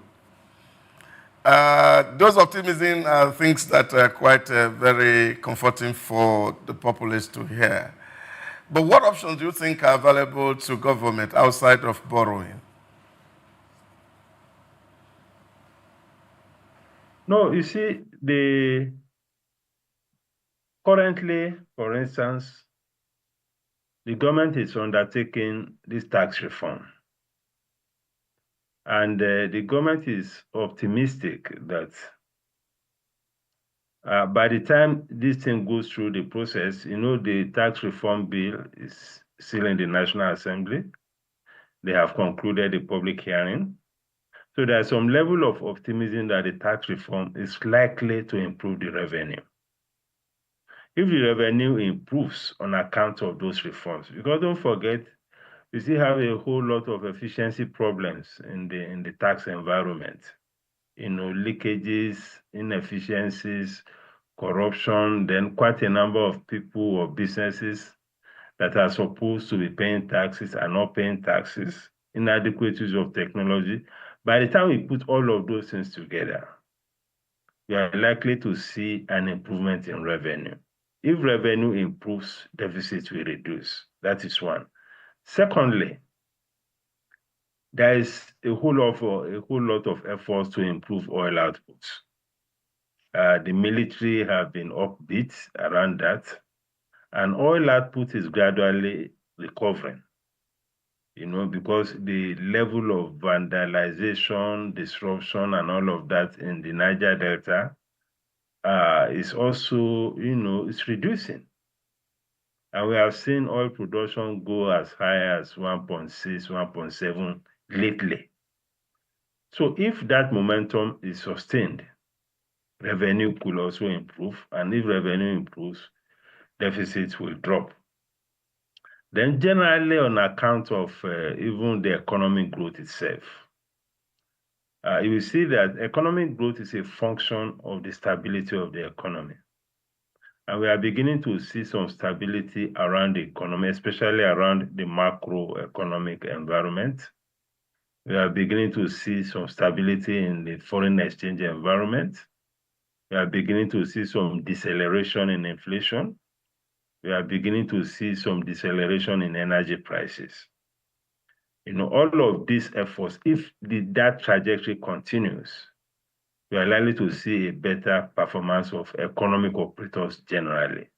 Those optimism are things that are quite very comforting for the populace to hear. But what options do you think are available to government outside of borrowing? No, you see, currently, for instance, the government is undertaking this tax reform. And the government is optimistic that by the time this thing goes through the process, the tax reform bill is still in the National Assembly. They have concluded the public hearing. So there's some level of optimism that the tax reform is likely to improve the revenue. If the revenue improves on account of those reforms, because don't forget, we still have a whole lot of efficiency problems in the tax environment. Leakages, inefficiencies, corruption, then quite a number of people or businesses that are supposed to be paying taxes are not paying taxes, inadequate use of technology. By the time we put all of those things together, we are likely to see an improvement in revenue. If revenue improves, deficit will reduce. That is one. Secondly, there is a whole lot of efforts to improve oil outputs. The military have been upbeat around that, and oil output is gradually recovering. Because the level of vandalization, disruption, and all of that in the Niger Delta is also, it's reducing. And we have seen oil production go as high as 1.6, 1.7 lately. So if that momentum is sustained, revenue could also improve. And if revenue improves, deficits will drop. Then generally on account of even the economic growth itself, you will see that economic growth is a function of the stability of the economy. And we are beginning to see some stability around the economy, especially around the macroeconomic environment. We are beginning to see some stability in the foreign exchange environment. We are beginning to see some deceleration in inflation. We are beginning to see some deceleration in energy prices. All of these efforts, if that trajectory continues, we are likely to see a better performance of economic operators generally.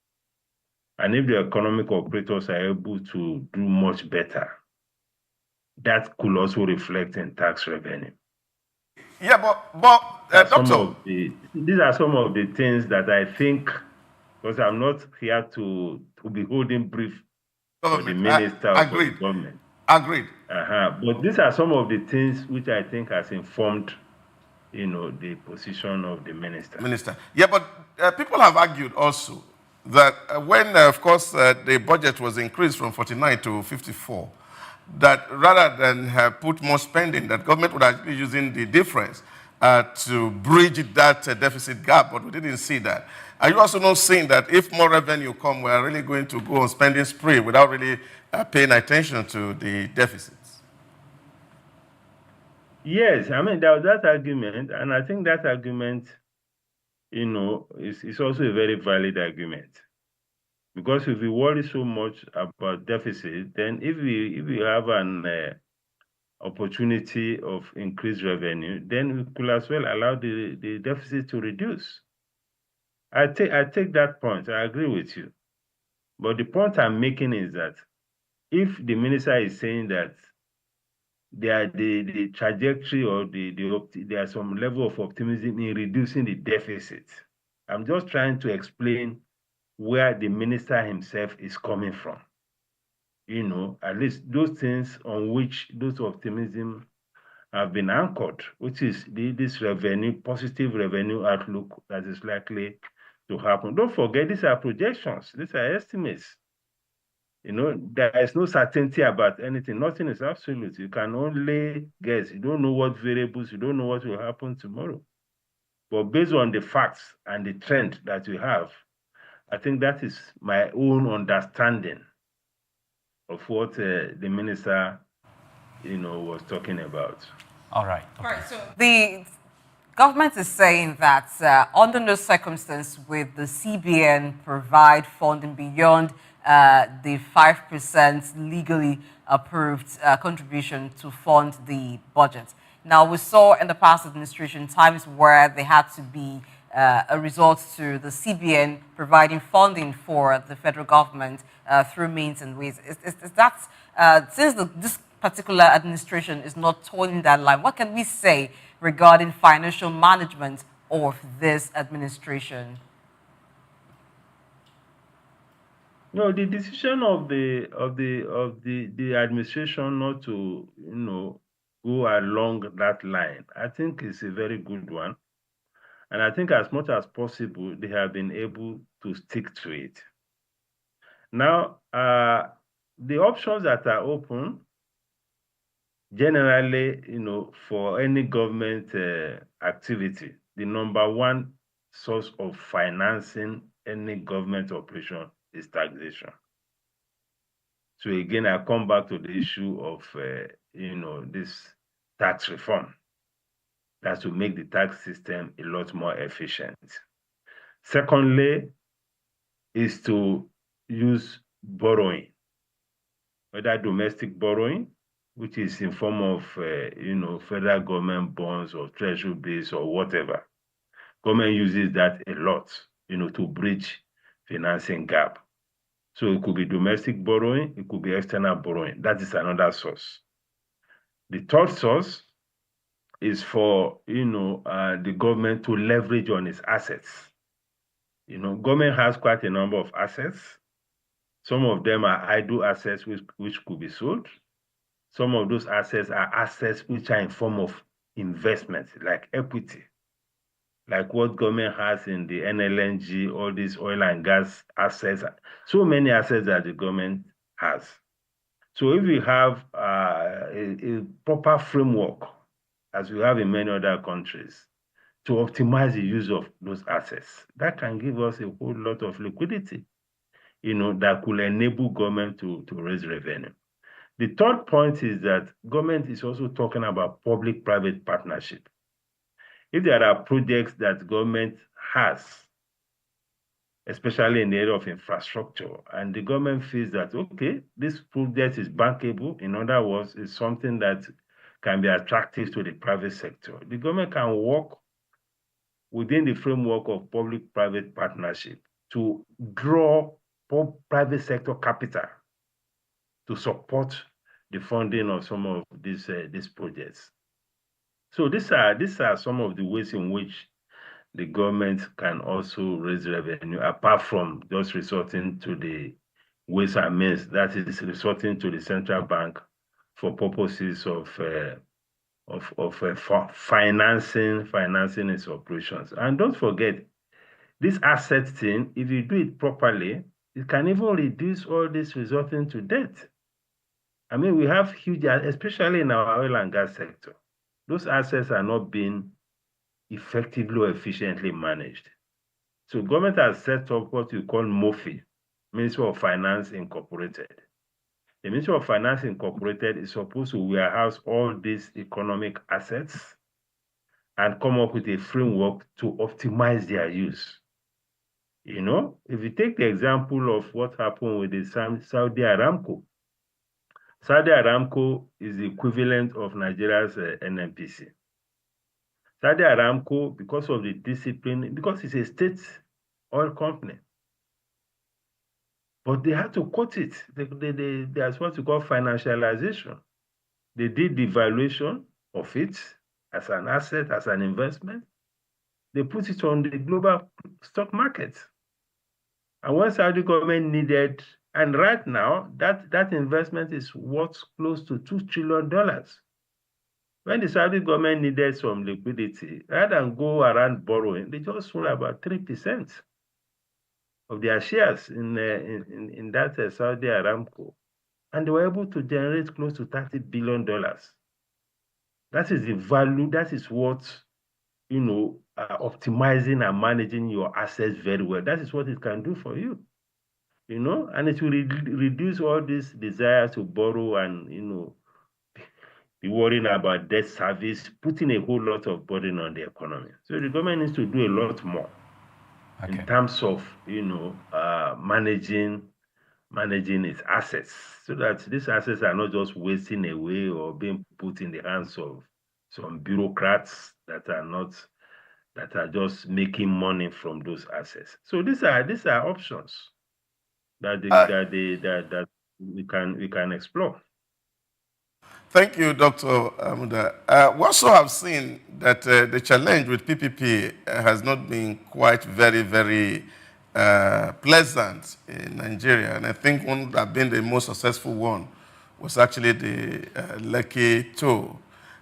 And if the economic operators are able to do much better, that could also reflect in tax revenue. Yeah, but Doctor, these are some of the things that I think, because I'm not here to be holding brief for the minister or for the government. Agreed. But these are some of the things which I think has informed, the position of the minister. Yeah, but people have argued also that when, of course, the budget was increased from 49 to 54, that rather than put more spending, that government would actually be using the difference to bridge that deficit gap, but we didn't see that. Are you also not saying that if more revenue come, we are really going to go on spending spree without really paying attention to the deficits? Yes, I mean, there was that argument, and I think that argument, is also a very valid argument. Because if we worry so much about deficit, then if we have an opportunity of increased revenue, then we could as well allow the deficit to reduce. I take that point. I agree with you. But the point I'm making is that if the minister is saying that the trajectory or there are some level of optimism in reducing the deficit, I'm just trying to explain where the minister himself is coming from. At least those things on which those optimism have been anchored, which is this positive revenue outlook that is likely to happen. Don't forget, these are projections, these are estimates. There is no certainty about anything. Nothing is absolute. You can only guess. You don't know what variables, you don't know what will happen tomorrow. But based on the facts and the trend that we have, I think that is my own understanding of what the minister, was talking about. All right. Okay. All right. So the government is saying that under no circumstance would the CBN provide funding beyond the 5% legally approved contribution to fund the budget. Now, we saw in the past administration times where there had to be a result to the CBN providing funding for the federal government through means and ways. Is that, since this particular administration is not toiling that line, what can we say regarding financial management of this administration? No, the decision of the administration not to go along that line, I think is a very good one, and I think as much as possible they have been able to stick to it. Now, the options that are open, generally, for any government activity, the number one source of financing any government operation is taxation. So again, I come back to the issue of, this tax reform. That's to make the tax system a lot more efficient. Secondly, is to use borrowing, whether domestic borrowing, which is in form of, federal government bonds or treasury bills or whatever. Government uses that a lot, to bridge financing gap. So it could be domestic borrowing, it could be external borrowing. That is another source. The third source is for, the government to leverage on its assets. Government has quite a number of assets. Some of them are idle assets which could be sold. Some of those assets are assets which are in form of investment, like equity, like what government has in the NLNG, all these oil and gas assets, so many assets that the government has. So if we have a proper framework, as we have in many other countries, to optimize the use of those assets, that can give us a whole lot of liquidity, that could enable government to raise revenue. The third point is that government is also talking about public-private partnership. If there are projects that government has, especially in the area of infrastructure, and the government feels that, okay, this project is bankable, in other words, it's something that can be attractive to the private sector, the government can work within the framework of public-private partnership to draw private sector capital to support the funding of some of these projects. So these are some of the ways in which the government can also raise revenue, apart from just resorting to the ways and means, that is resorting to the central bank for purposes of financing its operations. And don't forget, this asset thing, if you do it properly, it can even reduce all this resorting to debt. I mean, we have huge, especially in our oil and gas sector, those assets are not being effectively or efficiently managed. So government has set up what you call MOFI, Ministry of Finance Incorporated. The Ministry of Finance Incorporated is supposed to warehouse all these economic assets and come up with a framework to optimize their use. You know, if you take the example of what happened with the Saudi Aramco, Saudi Aramco is the equivalent of Nigeria's NNPC. Saudi Aramco, because of the discipline, because it's a state oil company, but they had to cut it. There's what you call financialization. They did the valuation of it as an asset, as an investment. They put it on the global stock market. And when Saudi government needed, and right now, that investment is worth close to $2 trillion. When the Saudi government needed some liquidity, rather than go around borrowing, they just sold about 3% of their shares in that Saudi Aramco. And they were able to generate close to $30 billion. That is the value, that is what, you know, optimizing and managing your assets very well. That is what it can do for you, you know, and it will reduce all this desire to borrow and, you know, be worrying about debt service, putting a whole lot of burden on the economy. So the government needs to do a lot more in terms of, you know, managing its assets, so that these assets are not just wasting away or being put in the hands of some bureaucrats that are just making money from those assets. So these are options that we can explore. Thank you, Dr. Amuda. We also have seen that the challenge with PPP has not been quite very, very pleasant in Nigeria. And I think one that has been the most successful one was actually the Lekki toll.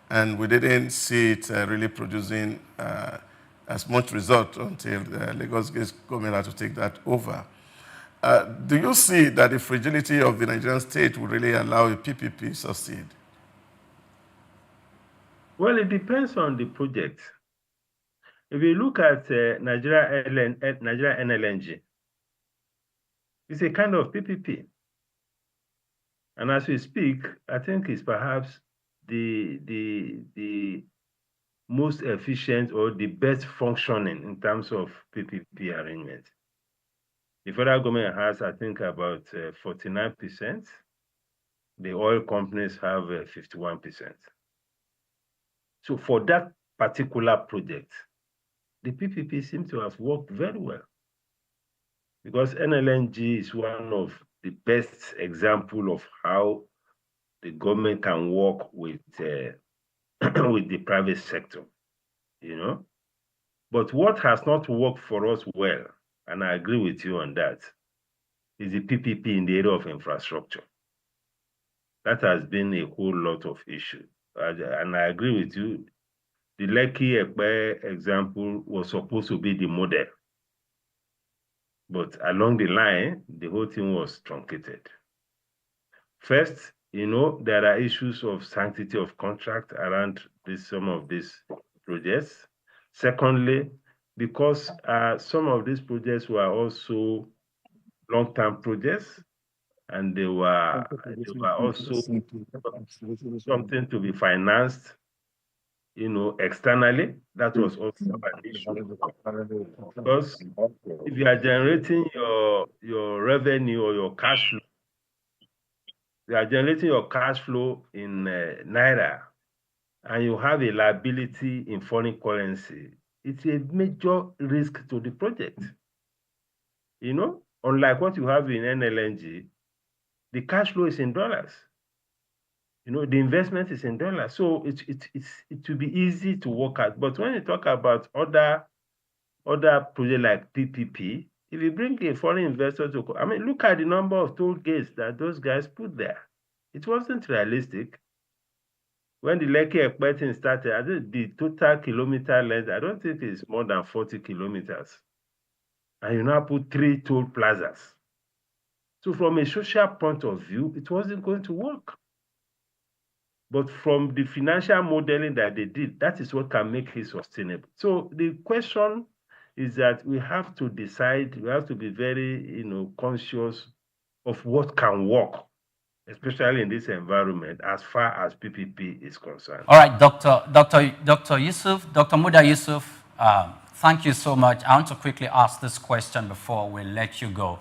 And we didn't see it really producing as much result until the Lagos government had to take that over. Do you see that the fragility of the Nigerian state will really allow a PPP succeed? Well, it depends on the project. If you look at Nigeria NLNG, it's a kind of PPP. And as we speak, I think it's perhaps the most efficient or the best functioning in terms of PPP arrangement. The federal government has, I think, about 49%. The oil companies have 51%. So for that particular project, the PPP seems to have worked very well, because NLNG is one of the best example of how the government can work with with the private sector, you know. But what has not worked for us well, and I agree with you on that, is the PPP in the area of infrastructure. That has been a whole lot of issue. And I agree with you. The Lekki-Epe example was supposed to be the model. But along the line, the whole thing was truncated. First, you know, there are issues of sanctity of contract around some of these projects. Secondly, because some of these projects were also long-term projects, and they were also something to be financed, you know, externally. That was also an issue. Because if you are generating your revenue or your cash flow, you are generating your cash flow in Naira, and you have a liability in foreign currency, it's a major risk to the project. You know, unlike what you have in NLNG, the cash flow is in dollars. You know, the investment is in dollars. So it will be easy to work out. But when you talk about other projects like PPP, if you bring a foreign investor to, I mean, look at the number of toll gates that those guys put there. It wasn't realistic. When the Lekki-Epe thing started, I think the total kilometer length, I don't think it's more than 40 kilometers. And you now put 3 toll plazas. So from a social point of view, it wasn't going to work. But from the financial modeling that they did, that is what can make it sustainable. So the question is that we have to decide, we have to be very, you know, conscious of what can work, especially in this environment, as far as PPP is concerned. All right, Dr. Yusuf, Dr. Muda Yusuf, Thank you so much. I want to quickly ask this question before we let you go.